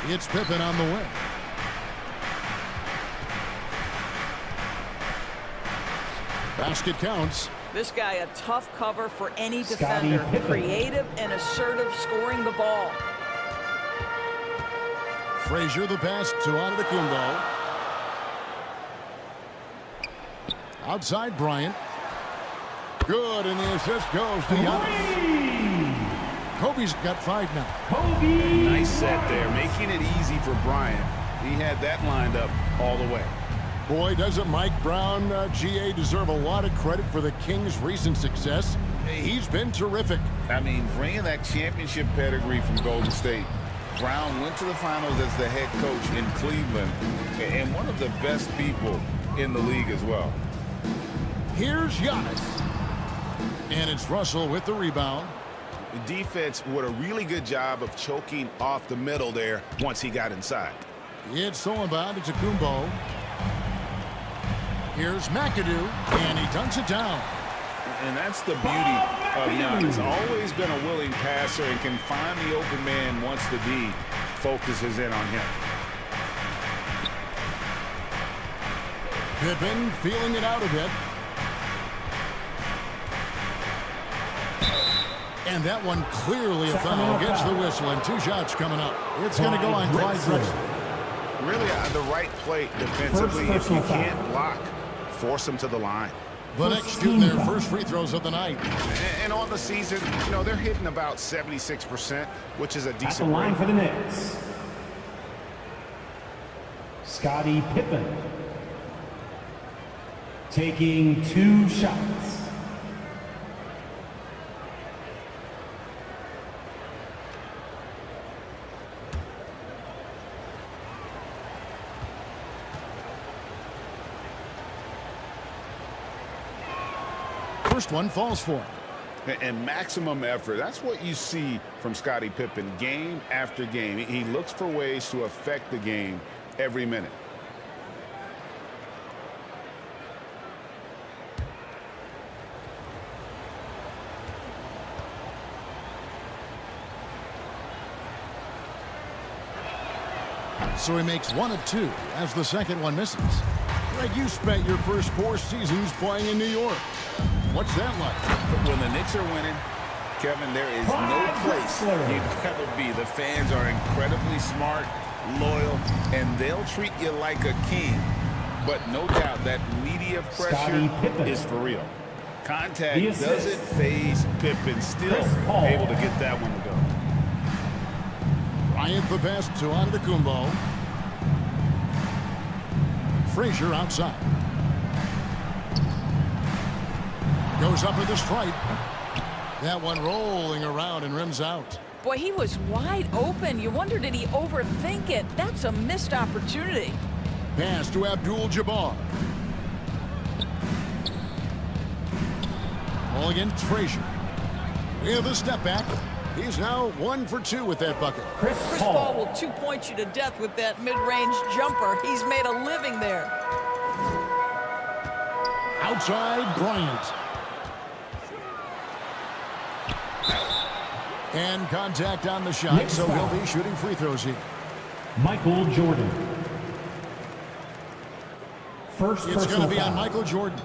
It's Pippen on the wing. Basket counts. This guy a tough cover for any defender. Creative and assertive scoring the ball. Frazier the pass to Antetokounmpo. Outside Bryant. Good, and the assist goes to Giannis. Kobe's got 5 now. Nice set there, making it easy for Bryant. He had that lined up all the way. Boy, doesn't Mike Brown, GA, deserve a lot of credit for the Kings' recent success. He's been terrific. I mean, bringing that championship pedigree from Golden State. Brown went to the finals as the head coach in Cleveland, and one of the best people in the league as well. Here's Giannis. And it's Russell with the rebound. The defense did a really good job of choking off the middle there once he got inside. It's stolen by Antetokounmpo. Here's McAdoo, and he dunks it down. And that's the beauty of Giannis. Always been a willing passer and can find the open man once the D focuses in on him. Pippen feeling it out a bit. And that one clearly a foul. Gets the whistle, and 2 shots coming up. It's going to go on Clyde Drexler. Really the right play defensively. If you can't block, force them to the line. The Knicks shooting their first free throws of the night. And on the season, you know, they're hitting about 76%, which is a decent At the line rate. for the Knicks, Scottie Pippen taking 2 shots. First one falls for him. And maximum effort. That's what you see from Scottie Pippen game after game. He looks for ways to affect the game every minute. So he makes 1 of 2 as the second one misses. Greg, you spent your first 4 seasons playing in New York. What's that like? When the Knicks are winning, Kevin, there is no place you'd rather be. The fans are incredibly smart, loyal, and they'll treat you like a king. But no doubt that media pressure is for real. Contact doesn't faze Pippen. Still able to get that one to go. Bryant the pass to Antetokounmpo. Frazier outside. Goes up with the stripe. That one rolling around and rims out. Boy, he was wide open. You wonder, did he overthink it? That's a missed opportunity. Pass to Abdul-Jabbar. Ball against Frazier. With a step back. He's now 1 for 2 with that bucket. Chris Paul will 2-point you to death with that mid-range jumper. He's made a living there. Outside Bryant. And contact on the shot, so he'll be shooting free throws here. Michael Jordan. It's going to be on Michael Jordan.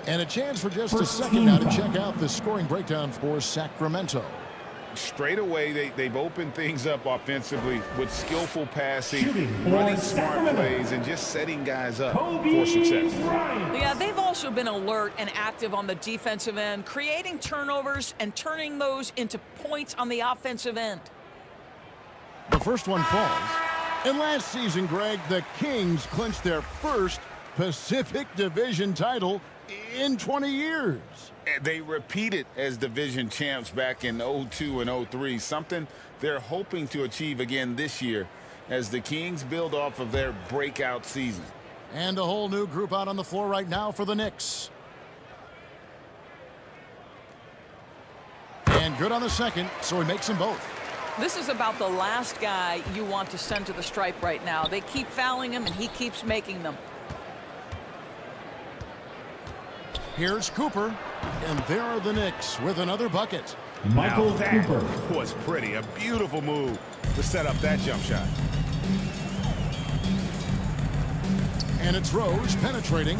And a chance for just a second now to check out the scoring breakdown for Sacramento. Straight away, they've opened things up offensively with skillful passing, running smart plays, and just setting guys up for success. Yeah, they've also been alert and active on the defensive end, creating turnovers and turning those into points on the offensive end. The first one falls. And last season, Greg, the Kings clinched their first Pacific Division title in 20 years. They repeated as division champs back in 02 and 03, something they're hoping to achieve again this year as the Kings build off of their breakout season. And a whole new group out on the floor right now for the Knicks. And good on the second, so he makes them both. This is about the last guy you want to send to the stripe right now. They keep fouling him, and he keeps making them. Here's Cooper, and there are the Knicks with another bucket. Michael Cooper. Was pretty. A beautiful move to set up that jump shot. And it's Rose penetrating.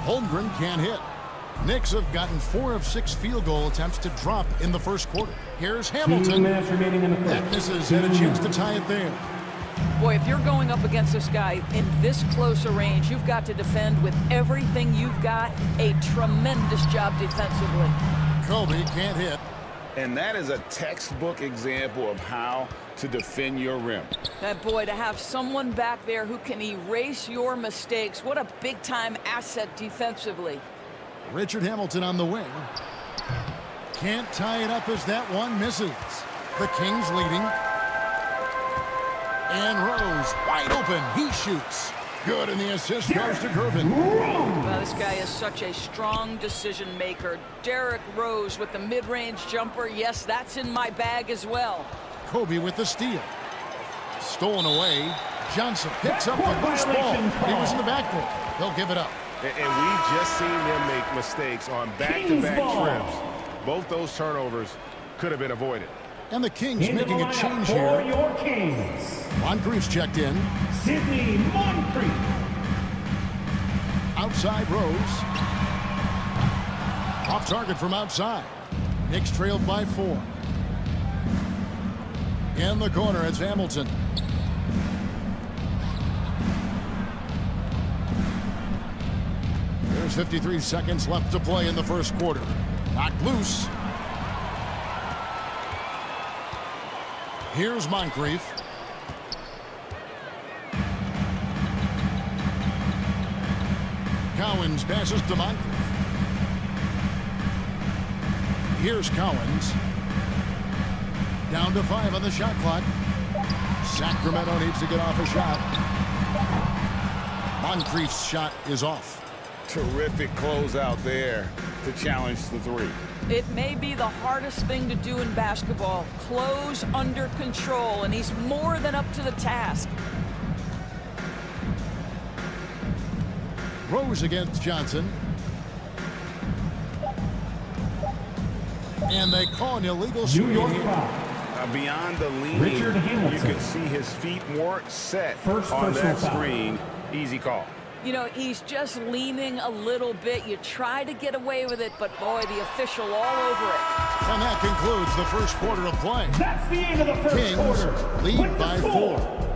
Holmgren can't hit. Knicks have gotten 4 of 6 field goal attempts to drop in the first quarter. Here's 2 Hamilton. minutes remaining in the first. That misses. Had a chance to tie it there. Boy, if you're going up against this guy in this close a range, you've got to defend with everything you've got. A tremendous job defensively. Kobe can't hit. And that is a textbook example of how to defend your rim. That boy, to have someone back there who can erase your mistakes, what a big-time asset defensively. Richard Hamilton on the wing. Can't tie it up as that one misses. The Kings leading. And Rose wide open. He shoots. Good, and the assist goes to Gervin. Well, this guy is such a strong decision maker. Derrick Rose with the mid-range jumper. Yes, that's in my bag as well. Kobe with the steal. Stolen away. Johnson picks up the loose ball. He was in the backcourt. They'll give it up. And we've just seen them make mistakes on back-to-back trips. Both those turnovers could have been avoided. And the Kings Into making the a change for here. your Kings. Moncrief's checked in. Sidney Moncrief. Outside Rose. Off target from outside. Knicks trailed by 4. In the corner, it's Hamilton. There's 53 seconds left to play in the first quarter. Knocked loose. Here's Moncrief. Cowens passes to Moncrief. Here's Cowens. Down to 5 on the shot clock. Sacramento needs to get off a shot. Moncrief's shot is off. Terrific closeout there to challenge the 3. It may be the hardest thing to do in basketball. Close under control, and he's more than up to the task. Rose against Johnson. And they call an illegal screen. New York foul. Beyond the leaning, Richard Hamilton. you could see his feet more set First on that personal foul. screen. Easy call. You know, he's just leaning a little bit. You try to get away with it, but boy, the official all over it. And that concludes the first quarter of play. That's the end of the first Kings quarter. lead With by the 4.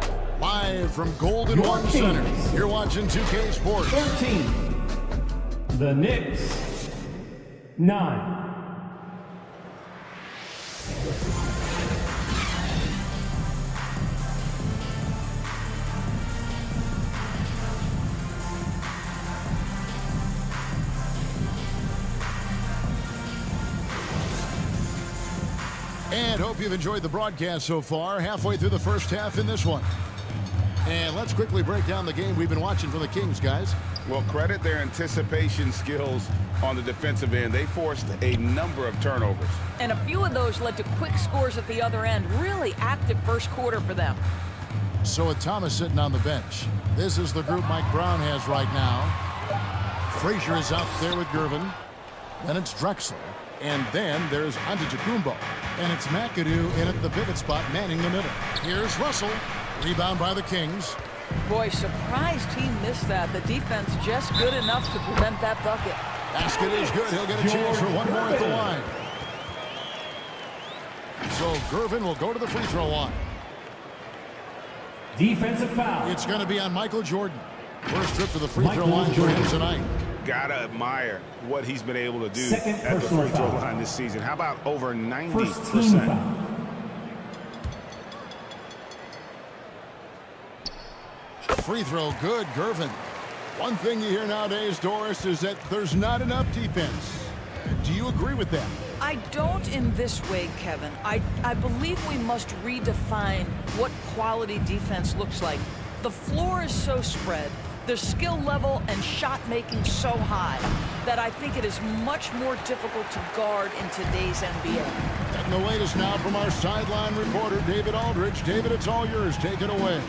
Live from Golden Your One Kings. Center. You're watching 2K Sports. 13. The Knicks. 9. And hope you've enjoyed the broadcast so far. Halfway through the first half in this one. And let's quickly break down the game we've been watching for the Kings, guys. Well, credit their anticipation skills on the defensive end. They forced a number of turnovers. And a few of those led to quick scores at the other end. Really active first quarter for them. So with Thomas sitting on the bench, this is the group Mike Brown has right now. Frazier is out there with Gervin. Then it's Drexler. And then there's Antetokounmpo. And it's McAdoo in at the pivot spot, manning the middle. Here's Russell. Rebound by the Kings. Boy, surprised he missed that. The defense just good enough to prevent that bucket. Basket is good. He'll get a chance for one more at the line. So Gervin will go to the free throw line. Defensive foul. It's going to be on Michael Jordan. First trip to the free throw Michael line for Jordan. him tonight. Gotta admire what he's been able to do Second at the personal free throw foul. line this season. How about over 90%? First team foul. Free throw good, Gervin. One thing you hear nowadays, Doris, is that there's not enough defense. Do you agree with that? I don't in this way, Kevin. I believe we must redefine what quality defense looks like. The floor is so spread, their skill level and shot making so high that I think it is much more difficult to guard in today's NBA. And the latest now from our sideline reporter, David Aldridge. David, it's all yours. Take it away.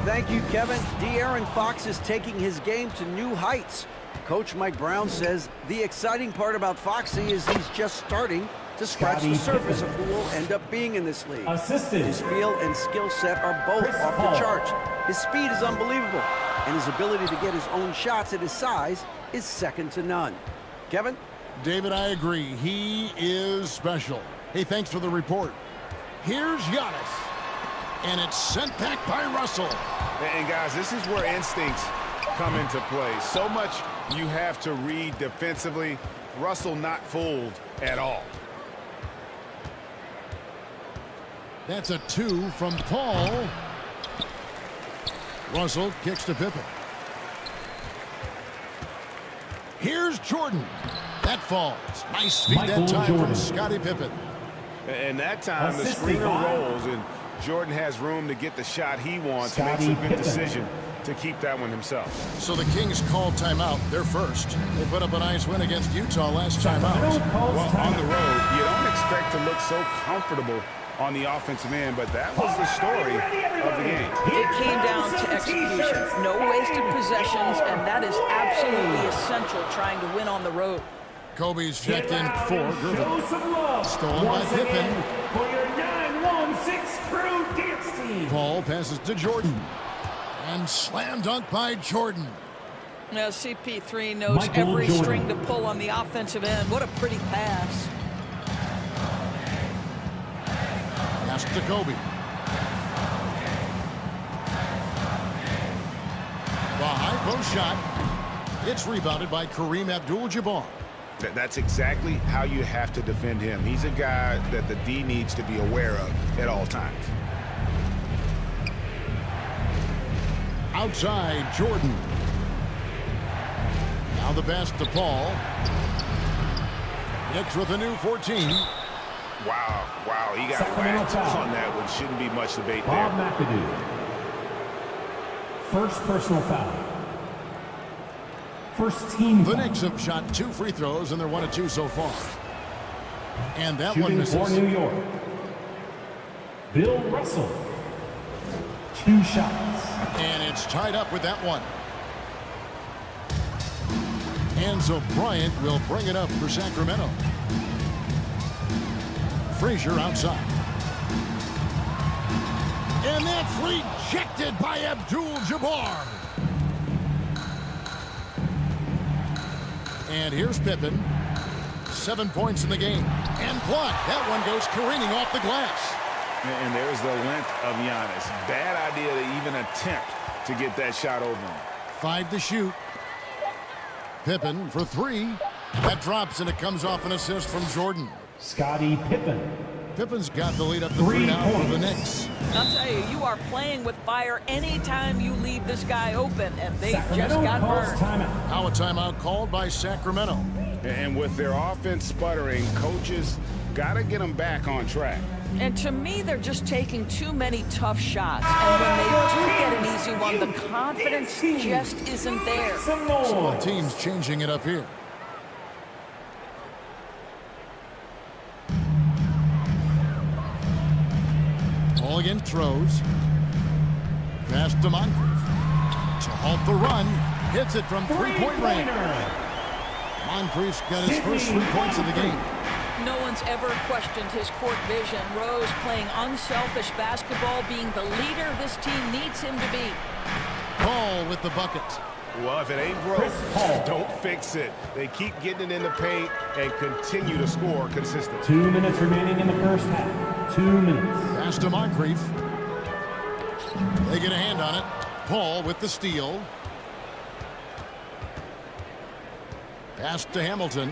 Thank you, Kevin. De'Aaron Fox is taking his game to new heights. Coach Mike Brown says the exciting part about Foxy is he's just starting to scratch the surface of who will end up being in this league. Assisted. His feel and skill set are both off the charts. His speed is unbelievable, and his ability to get his own shots at his size is second to none. Kevin? David, I agree. He is special. Hey, thanks for the report. Here's Giannis. And it's sent back by Russell. And guys, this is where instincts come into play. So much you have to read defensively. Russell not fooled at all. That's a 2 from Paul. Russell kicks to Pippen. Here's Jordan. That falls. Nice feed that time from Scottie Pippen. And that time the screener rolls and Jordan has room to get the shot he wants. Makes a good decision to keep that one himself. So the Kings called timeout. They're first. They put up a nice win against Utah last time out. Well, on the road, you don't expect to look so comfortable on the offensive end, but that was the story of the game. It came down to execution. No wasted possessions, and that is absolutely essential trying to win on the road. Kobe's checked in for Griffin. Stolen by Pippen. For your 916 crew dance team. Paul passes to Jordan. And slam dunk by Jordan. Now CP3 knows every string to pull on the offensive end. What a pretty pass. Pass to Kobe. The high post shot. It's rebounded by Kareem Abdul-Jabbar. That's exactly how you have to defend him. He's a guy that the D needs to be aware of at all times. Outside, Jordan. Now the pass to Paul. Knicks with a new 14. Wow, he got whacked on that one. Shouldn't be much debate there. Bob McAdoo. First personal foul. First team The foul. Knicks have shot 2 free throws, and they're 1 of 2 so far. And that Shooting one misses. for New York. Bill Russell. 2 shots. And it's tied up with that one. And so Bryant will bring it up for Sacramento. Frazier outside. And that's rejected by Abdul-Jabbar. And here's Pippen. 7 points in the game. And blocked. That one goes careening off the glass. And there's the length of Giannis. Bad idea to even attempt to get that shot over him. 5 to shoot. Pippen for 3. That drops, and it comes off an assist from Jordan. Scottie Pippen. Pippen's got the lead up to 3 now for the Knicks. I'll tell you, you are playing with fire anytime you leave this guy open, and they Sacramento just got calls burned. timeout. Now a timeout called by Sacramento. And with their offense sputtering, coaches got to get them back on track. And to me, they're just taking too many tough shots. And when they do get an easy one, the confidence just isn't there. Some So the noise. team's changing it up here. Ball again throws. Pass to Moncrief. To halt the run. Hits it from three-point range. Moncrief's got his first 3 points of the game. No one's ever questioned his court vision. Rose playing unselfish basketball, being the leader this team needs him to be. Paul with the bucket. Well, if it ain't broke, don't fix it. They keep getting it in the paint and continue to score consistently. 2 minutes remaining in the first half. 2 minutes. Pass to Moncrief. They get a hand on it. Paul with the steal. Pass to Hamilton.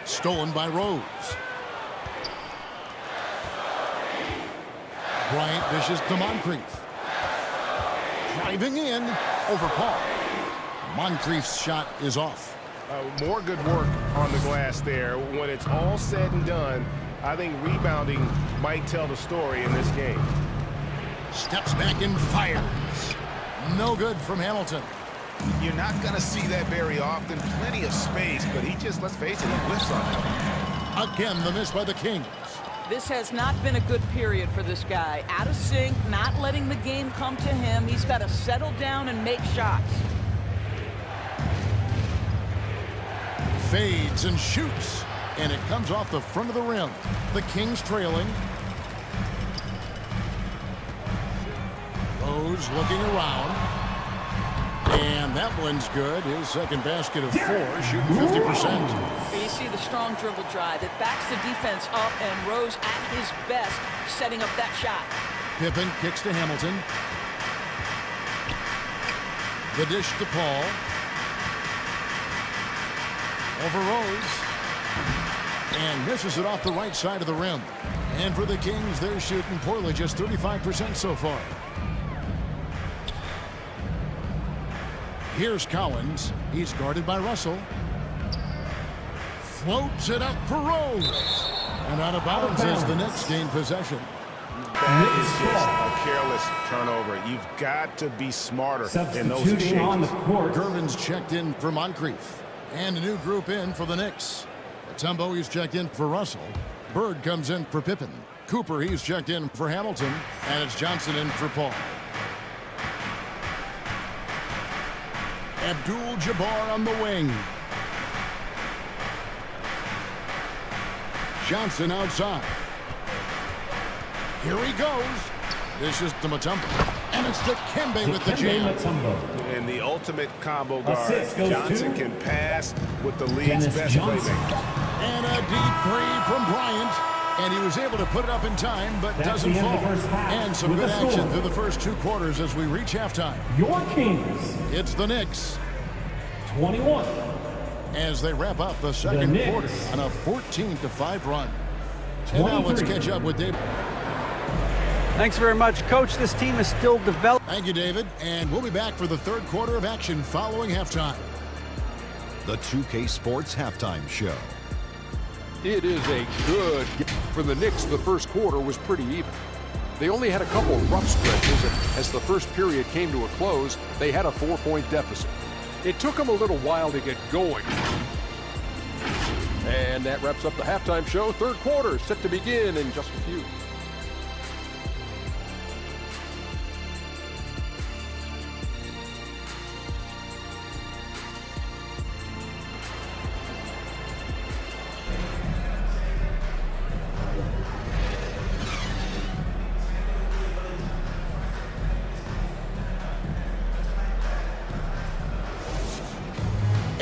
Stolen by Rose. Bryant dishes to Moncrief. Driving in over Paul. Moncrief's shot is off. More good work on the glass there. When it's all said and done, I think rebounding might tell the story in this game. Steps back and fires. No good from Hamilton. You're not going to see that very often. Plenty of space, but he just, let's face it, he whiffs on it. Again, the miss by the Kings. This has not been a good period for this guy. Out of sync, not letting the game come to him. He's got to settle down and make shots. Fades and shoots. And it comes off the front of the rim. The Kings trailing. Rose looking around. And that That one's good. His second basket of 4, shooting 50%. You see the strong dribble drive. It backs the defense up, and Rose at his best setting up that shot. Pippen kicks to Hamilton. The dish to Paul. Over Rose. And misses it off the right side of the rim. And for the Kings, they're shooting poorly, just 35% so far. Here's Collins. He's guarded by Russell. Floats it up for Rose. And out of bounds as the Knicks gain possession. That is just a careless turnover. You've got to be smarter in those exchanges. Gervin's checked in for Moncrief. And a new group in for the Knicks. Mutombo, he's checked in for Russell. Bird comes in for Pippen. Cooper, he's checked in for Hamilton. And it's Johnson in for Paul. Abdul-Jabbar on the wing. Johnson outside. Here he goes. This is to Mutombo. And it's to Kembe with the jam. And the ultimate combo guard. Johnson can pass with the league's best playmaker. And a deep 3 from Bryant. And he was able to put it up in time, but doesn't fall. And some good action through the first 2 quarters as we reach halftime. Your Kings. It's the Knicks. 21. As they wrap up the second quarter on a 14-5 run. And now let's catch up with David. Thanks very much, Coach. This team is still developing. Thank you, David. And we'll be back for the third quarter of action following halftime. The 2K Sports Halftime Show. It is a good game. For the Knicks, the first quarter was pretty even. They only had a couple rough stretches, and as the first period came to a close, they had a 4-point deficit. It took them a little while to get going. And that wraps up the halftime show. Third quarter set to begin in just a few.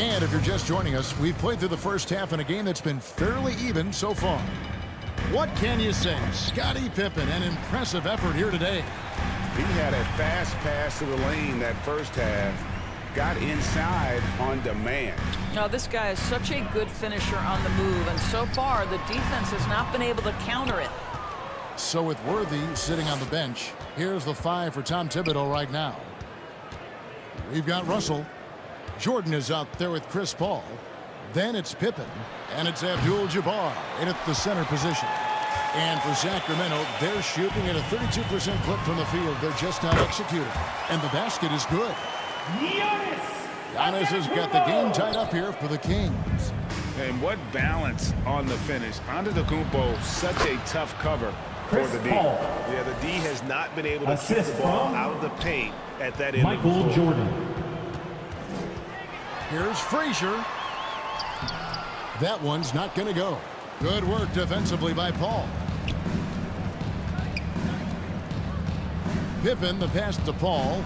And if you're just joining us, we've played through the first half in a game that's been fairly even so far. What can you say? Scottie Pippen, an impressive effort here today. He had a fast pass to the lane that first half. Got inside on demand. Now, this guy is such a good finisher on the move, and so far the defense has not been able to counter it. So with Worthy sitting on the bench, here's the 5 for Tom Thibodeau right now. We've got Russell. Jordan is out there with Chris Paul. Then it's Pippen. And it's Abdul-Jabbar in at the center position. And for Sacramento, they're shooting at a 32% clip from the field. They're just not executing. And the basket is good. Giannis has got the game tied up here for the Kings. And what balance on the finish. Antetokounmpo, such a tough cover for the D. Yeah, the D has not been able to keep the ball out of the paint at that end of the floor. Jordan. Here's Frazier. That one's not going to go. Good work defensively by Paul. Pippen, the pass to Paul.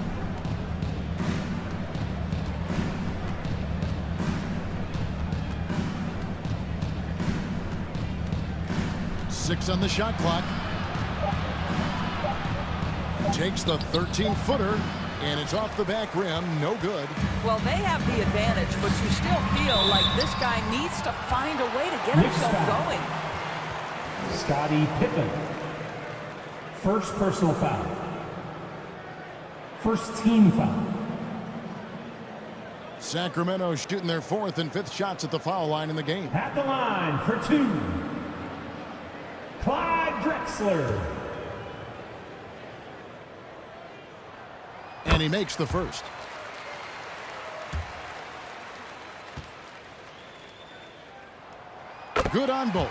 Six on the shot clock. Takes the 13-footer. And it's off the back rim, no good. Well, they have the advantage, but you still feel like this guy needs to find a way to get himself going. Scottie Pippen. First personal foul. First team foul. Sacramento shooting their 4th and 5th shots at the foul line in the game. At the line for 2. Clyde Drexler. And he makes the first. Good on both.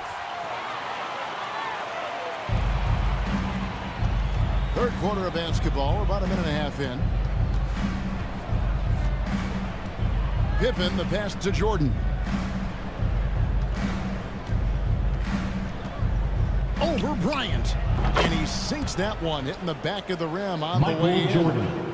Third quarter of basketball. We're about a minute and a half in. Pippen, the pass to Jordan. Over Bryant. And he sinks that one, hitting the back of the rim on the way in.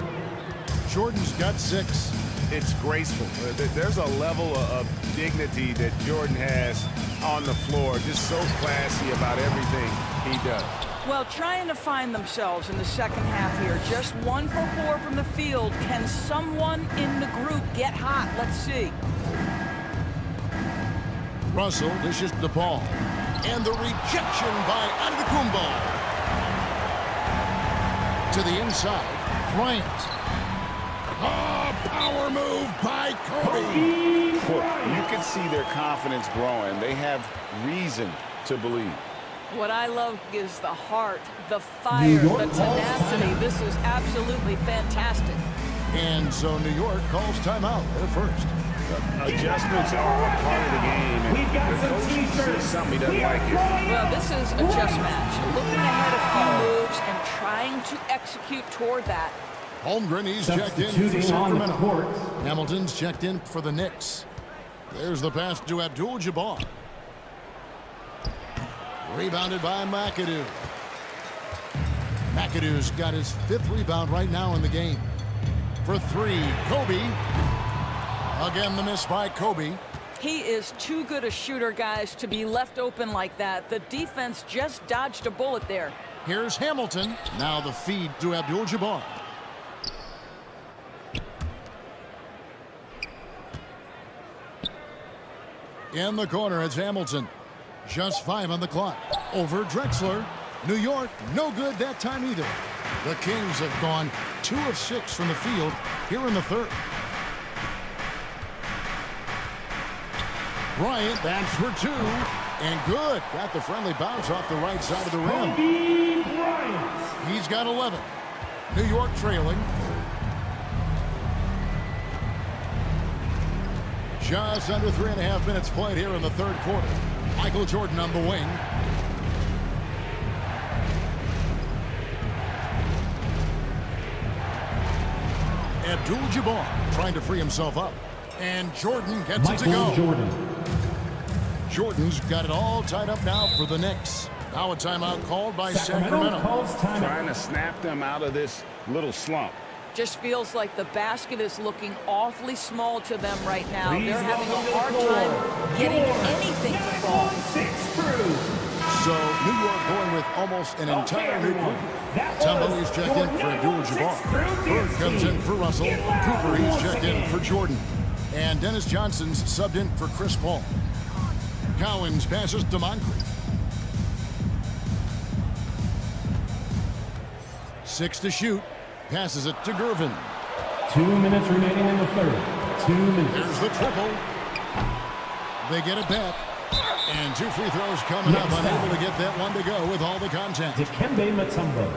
Jordan's got 6. it's graceful. There's a level of dignity that Jordan has on the floor. Just so classy about everything he does. Well, trying to find themselves in the second half here. Just 1 for 4 from the field. Can someone in the group get hot? Let's see. Russell dishes the ball. And the rejection by Antetokounmpo. To the inside. Bryant. Power move by Kobe. You can see their confidence growing. They have reason to believe. What I love is the heart, the fire, the tenacity. This is absolutely fantastic. And so New York calls timeout. They're first. Adjustments are a part of the game. And We've got the some coach sees t-shirts. something he doesn't like it. Well, this is a chess match. Looking ahead a few moves and trying to execute toward that. Holmgren, he's checked in for Sacramento. Hamilton's checked in for the Knicks. There's the pass to Abdul-Jabbar. Rebounded by McAdoo. McAdoo's got his 5th rebound right now in the game. For 3, Kobe. Again, the miss by Kobe. He is too good a shooter, guys, to be left open like that. The defense just dodged a bullet there. Here's Hamilton. Now the feed to Abdul-Jabbar. In the corner, it's Hamilton. Just 5 on the clock. Over Drexler. New York, no good that time either. The Kings have gone 2 of 6 from the field here in the third. Bryant, that's for 2. And good. Got the friendly bounce off the right side of the rim. Kobe Bryant. He's got 11. New York trailing. Just under 3.5 minutes played here in the third quarter. Michael Jordan on the wing. Abdul-Jabbar trying to free himself up. And Jordan gets it to go. Jordan's got it all tied up now for the Knicks. Now a timeout called by Sacramento. Trying to snap them out of this little slump. Just feels like the basket is looking awfully small to them right now. They're having a hard time getting anything to fall. So New York going with almost an entire new group. Tumbo is checked in for Abdul-Jabbar. Bird comes in for Russell. Cooper, he's checked in for Jordan. And Dennis Johnson's subbed in for Chris Paul. Cowens passes to Moncrief. 6 to shoot. Passes it to Gervin. 2 minutes remaining in the third. 2 minutes. There's the triple. They get it back. And 2 free throws coming up. Unable to get that one to go with all the contact. Dikembe Mutombo.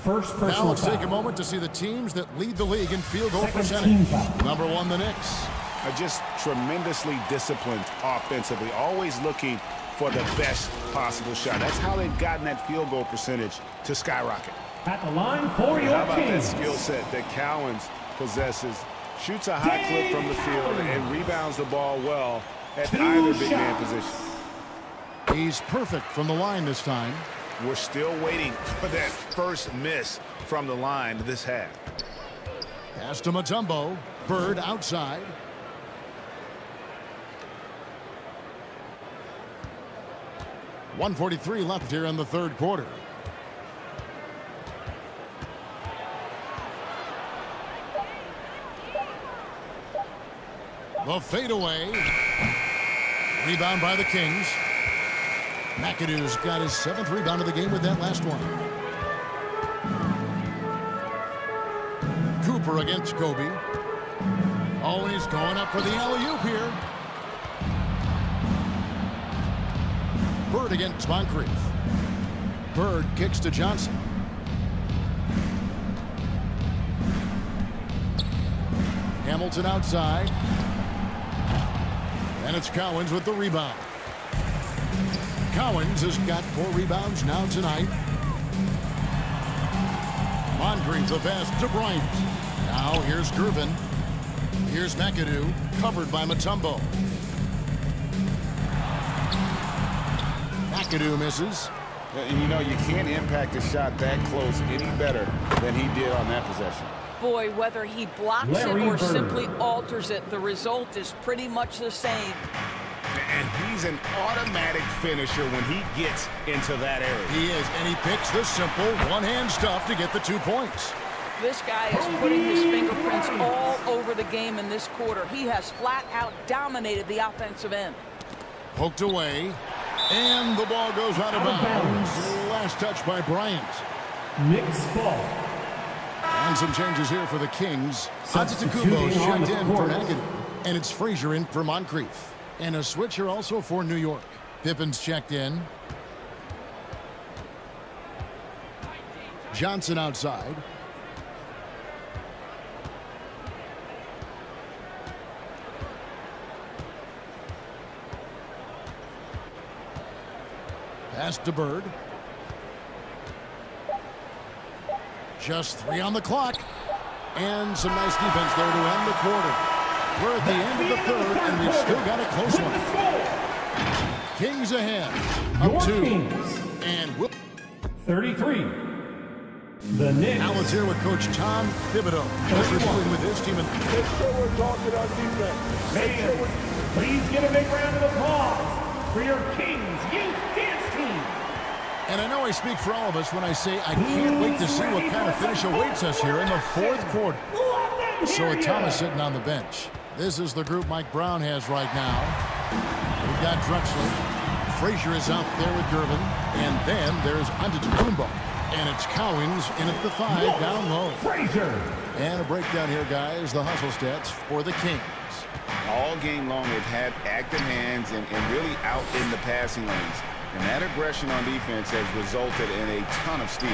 First personal Now let's foul. take a moment to see the teams that lead the league in field goal Second percentage. team foul. Number 1, the Knicks. Are just tremendously disciplined offensively, always looking for the best possible shot. That's how they've gotten that field goal percentage to skyrocket. At the line for your How about that Kings. skill set that Cowens possesses? Shoots a high clip from the field and rebounds the ball well at either big man position. He's perfect from the line this time. We're still waiting for that first miss from the line this half. Pass to Mutombo. Bird outside. .143 left here in the third quarter. The fadeaway. Rebound by the Kings. McAdoo's got his 7th rebound of the game with that last one. Cooper against Kobe. Oh, and he's going up for the alley-oop here. Bird against Moncrief. Bird kicks to Johnson. Hamilton outside. And it's Cowens with the rebound. Cowens has got 4 rebounds now tonight. Moncrief the pass to Bryant. Now here's Gervin. Here's McAdoo, covered by Mutombo. McAdoo misses. And you know, you can't impact a shot that close any better than he did on that possession. Boy, whether he blocks it or simply alters it, the result is pretty much the same. And he's an automatic finisher when he gets into that area. He is, and he picks the simple one-hand stuff to get the 2 points. This guy is putting his fingerprints all over the game in this quarter. He has flat out dominated the offensive end. Poked away, and the ball goes out of bounds. Last touch by Bryant. Knicks ball. And some changes here for the Kings. Antetokounmpo checked in for McAdoo, and it's Frazier in for Moncrief. And a switcher also for New York. Pippen's checked in. Johnson outside. Pass to Bird. Just 3 on the clock. And some nice defense there to end the quarter. We're at the end of the third, and we've still got a close one. Kings ahead. Up 2. And 33. The Knicks. Now let's hear what Coach Tom Thibodeau is reviewing with his team. Make sure we're talking on defense. Please give a big round of applause for your Kings Youth Dance Team. And I know I speak for all of us when I say I can't wait to see what kind of finish awaits us here in the 4th quarter. So with Thomas sitting on the bench, this is the group Mike Brown has right now. We've got Drexler. Frazier is out there with Gervin. And then there's Antetokounmpo. And it's Cowens in at the 5 down low. Frazier. And a breakdown here, guys. The hustle stats for the Kings. All game long, they've had active hands and really out in the passing lanes. And that aggression on defense has resulted in a ton of steals.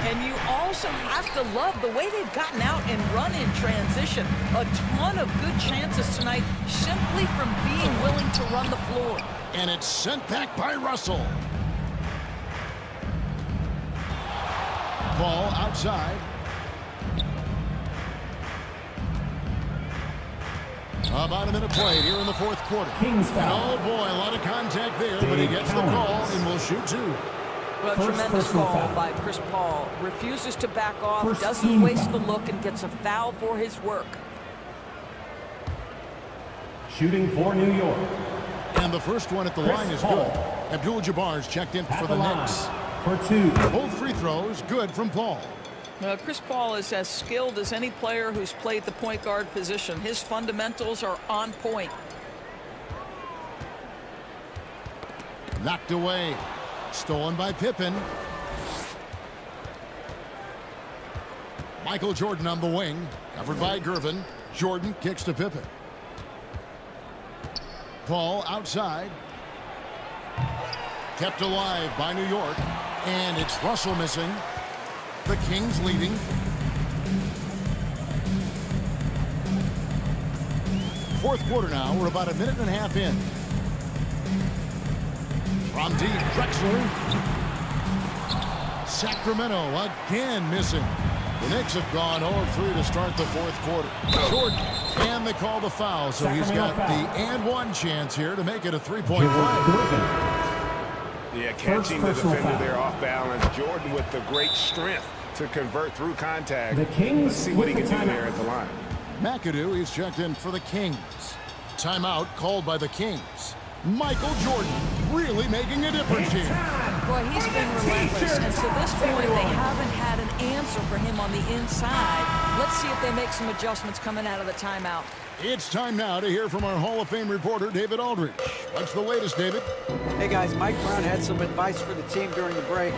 And you also have to love the way they've gotten out and run in transition. A ton of good chances tonight simply from being willing to run the floor. And it's sent back by Russell. Ball outside. About a minute played here in the 4th quarter. Kings foul. Oh boy, a lot of contact there, but he gets the call and will shoot 2. Well, tremendous call by Chris Paul. Refuses to back off, doesn't waste the look, and gets a foul for his work. Shooting for New York. And the first one at the line is good. Abdul-Jabbar's checked in for the Knicks. For 2. Both free throws good from Paul. Chris Paul is as skilled as any player who's played the point guard position. His fundamentals are on point. Knocked away. Stolen by Pippen. Michael Jordan on the wing. Covered by Gervin. Jordan kicks to Pippen. Paul outside. Kept alive by New York. And it's Russell missing. The Kings leading. Fourth quarter now. We're about a minute and a half in. From deep, Drexler. Sacramento again missing. The Knicks have gone 0-3 to start the 4th quarter. Jordan. And they call the foul, so he's got the and one chance here to make it a 3-point play. Yeah, catching the defender there off balance. Jordan with the great strength to convert through contact. The Kings. Let's see what he can do there at the line. McAdoo is checked in for the Kings. Timeout called by the Kings. Michael Jordan really making a difference here. Boy, he's been relentless, and to this point, they haven't had an answer for him on the inside. Let's see if they make some adjustments coming out of the timeout. It's time now to hear from our Hall of Fame reporter, David Aldridge. What's the latest, David? Hey, guys, Mike Brown had some advice for the team during the break.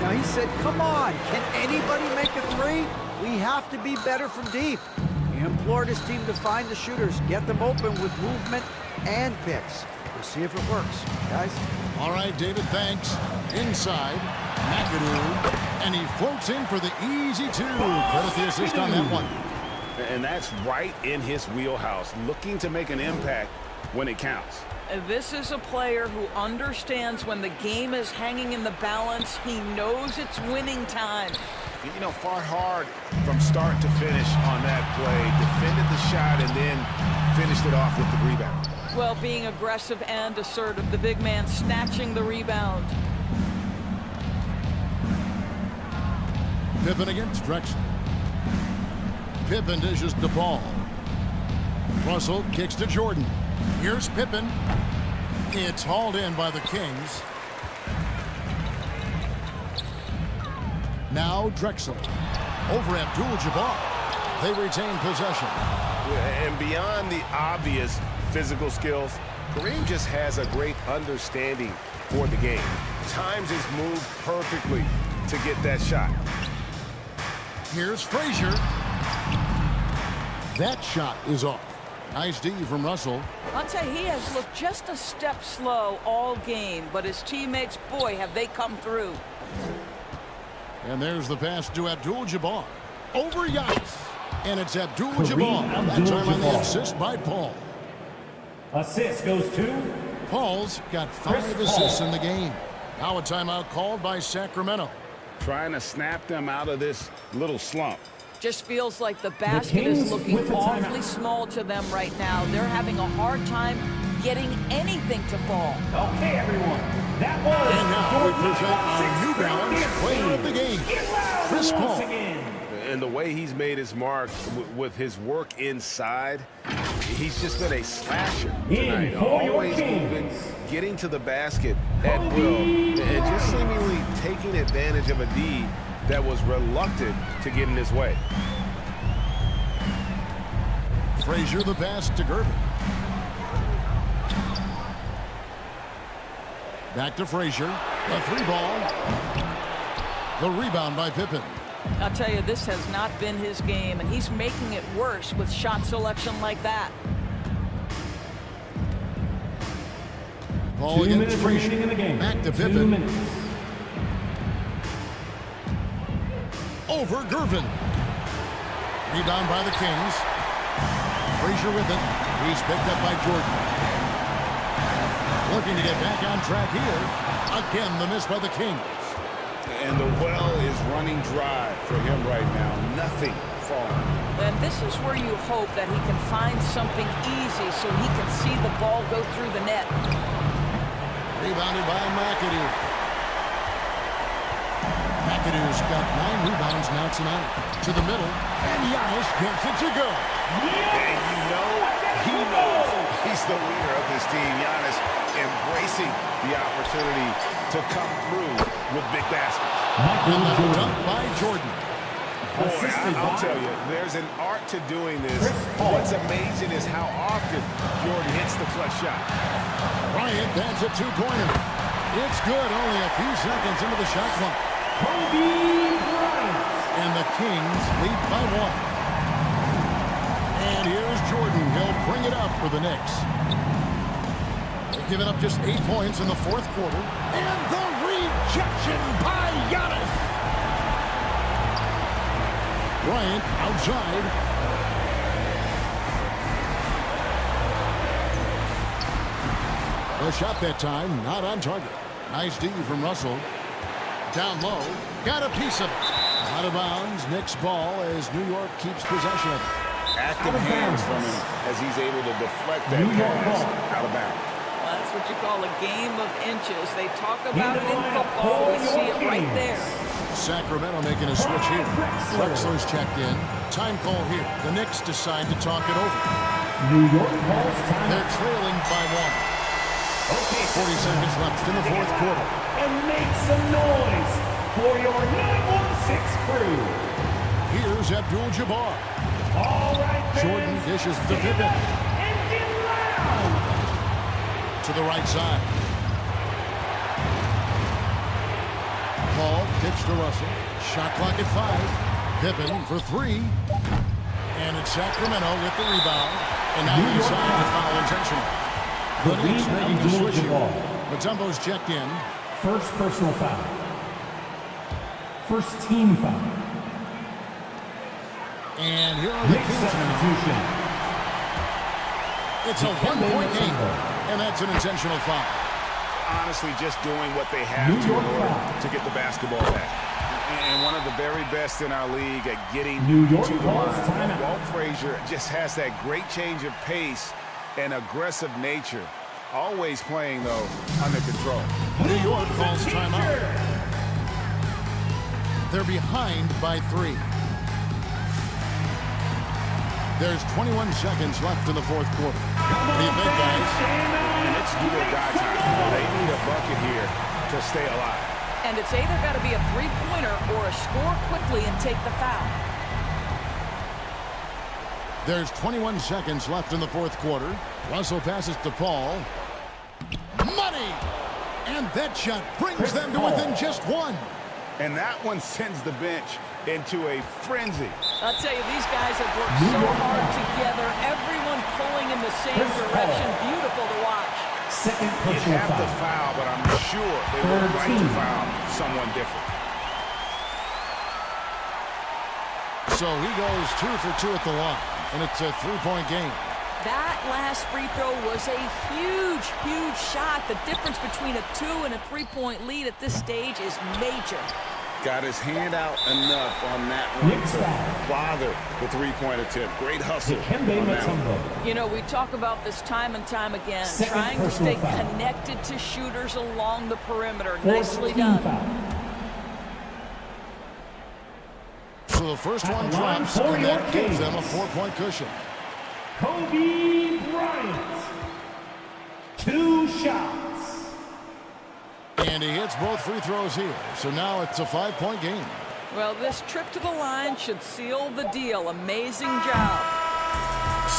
Now, he said, come on, can anybody make a 3? We have to be better from deep. He implored his team to find the shooters, get them open with movement and picks. We'll see if it works, guys. All right, David, thanks. Inside, McAdoo, and he floats in for the easy 2. Credit the assist on that one. And that's right in his wheelhouse, looking to make an impact when it counts. This is a player who understands when the game is hanging in the balance. He knows it's winning time. You know, fought hard from start to finish on that play, defended the shot, and then finished it off with the rebound. Well, being aggressive and assertive, the big man snatching the rebound. Pippen against Drexler. Pippen dishes the ball. Russell kicks to Jordan. Here's Pippen. It's hauled in by the Kings. Now Drexel. Over Abdul-Jabbar. They retain possession. And beyond the obvious physical skills, Kareem just has a great understanding for the game. Times his move perfectly to get that shot. Here's Frazier. That shot is off. Nice D from Russell. I'll tell you, he has looked just a step slow all game, but his teammates, boy, have they come through. And there's the pass to Abdul-Jabbar. Over Giannis. And it's Abdul-Jabbar. That time on the assist by Paul. Assist goes to Paul's got 5 assists in the game. Now a timeout called by Sacramento. Trying to snap them out of this little slump. Just feels like the basket is looking awfully small to them right now. They're having a hard time getting anything to fall. Okay, everyone. That was. And now we present our New Balance player of the game, Chris Paul. And the way he's made his mark with his work inside, he's just been a slasher tonight. Always moving, getting to the basket at will, and just seemingly taking advantage of a D that was reluctant to get in his way. Frazier the pass to Gervin. Back to Frazier. A 3-ball. The rebound by Pippen. I'll tell you, this has not been his game, and he's making it worse with shot selection like that. Ball against Frazier. Back to Pippen. Over Gervin. Rebound by the Kings. Frazier with it. He's picked up by Jordan. Looking to get back on track here. Again, the miss by the Kings. And the well is running dry for him right now. Nothing falling. And this is where you hope that he can find something easy so he can see the ball go through the net. Rebounded by McAdoo. McAdoo's got 9 rebounds now tonight. To the middle. And Giannis gets it to go. And you know, he knows he's the leader of this team. Giannis embracing the opportunity to come through with big baskets. And the dunk by Jordan. Boy, I'll tell you, there's an art to doing this. What's amazing is how often Jordan hits the clutch shot. Bryant bats a 2-pointer. It's good, only a few seconds into the shot clock. Kobe Bryant. And the Kings lead by 1. And here's Jordan. He'll bring it up for the Knicks. They've given up just 8 points in the 4th quarter. And the rejection by Giannis. Bryant outside. The shot that time, not on target. Nice D from Russell. Down low, got a piece of it. Out of bounds, Knicks ball as New York keeps possession of it. Active hands from him as he's able to deflect that pass out of bounds. Well, that's what you call a game of inches. They talk about it in football. We see it right there. Sacramento making a switch here. Drexler's checked in. Time call here. The Knicks decide to talk it over. New York calls time. They're trailing by 1. Okay, 40 seconds left in the 4th quarter. And make some noise for your 916 crew. Here's Abdul-Jabbar. All right, Jordan dishes to Pippen. And get loud. To the right side. Paul kicks to Russell. Shot clock at 5. Pippen for 3. And it's Sacramento with the rebound. And now inside the foul intentional. The Knicks making a switch here. Mutombo's checked in. First personal foul. First team foul. And here are the Kings substitution. It's a 1-point game. And that's an intentional foul. Honestly, just doing what they have to in order to get the basketball back. And one of the very best in our league at getting to the line. Walt Frazier just has that great change of pace and aggressive nature. Always playing, though, under control. New York calls timeout. They're behind by 3. There's 21 seconds left in the fourth quarter. What do you think, guys? And it's do or die time. They need a bucket here to stay alive. And it's either got to be a three-pointer or a score quickly and take the foul. There's 21 seconds left in the fourth quarter. Russell passes to Paul. Money! And that shot brings them to within just one. And that one sends the bench into a frenzy. I'll tell you, these guys have worked so hard together. Everyone pulling in the same direction. Beautiful to watch. You'd have to foul, but I'm sure they would like to foul someone different. So he goes 2 for 2 at the line, and it's a three-point game. That last free throw was a huge, huge shot. The difference between a 2 and a 3-point lead at this stage is major. Got his hand out enough on that one to bother the three-point attempt. Great hustle on that one. You know, we talk about this time and time again, trying to stay connected to shooters along the perimeter. Nicely done. So the first one drops, and that gives them a 4-point cushion. Kobe Bryant. 2 shots. And he hits both free throws here. So now it's a 5-point game. Well, this trip to the line should seal the deal. Amazing job.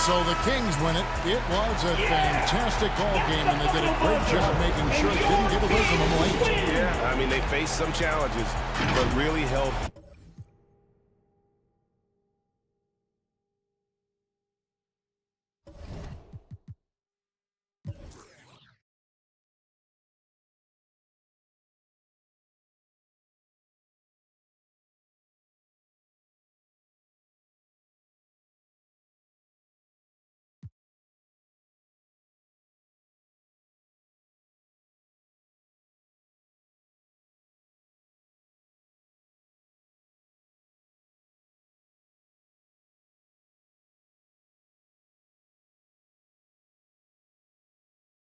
So the Kings win it. It was a fantastic ball game, and they did a great job making sure it didn't get away from them late. Yeah, I mean, they faced some challenges, but really held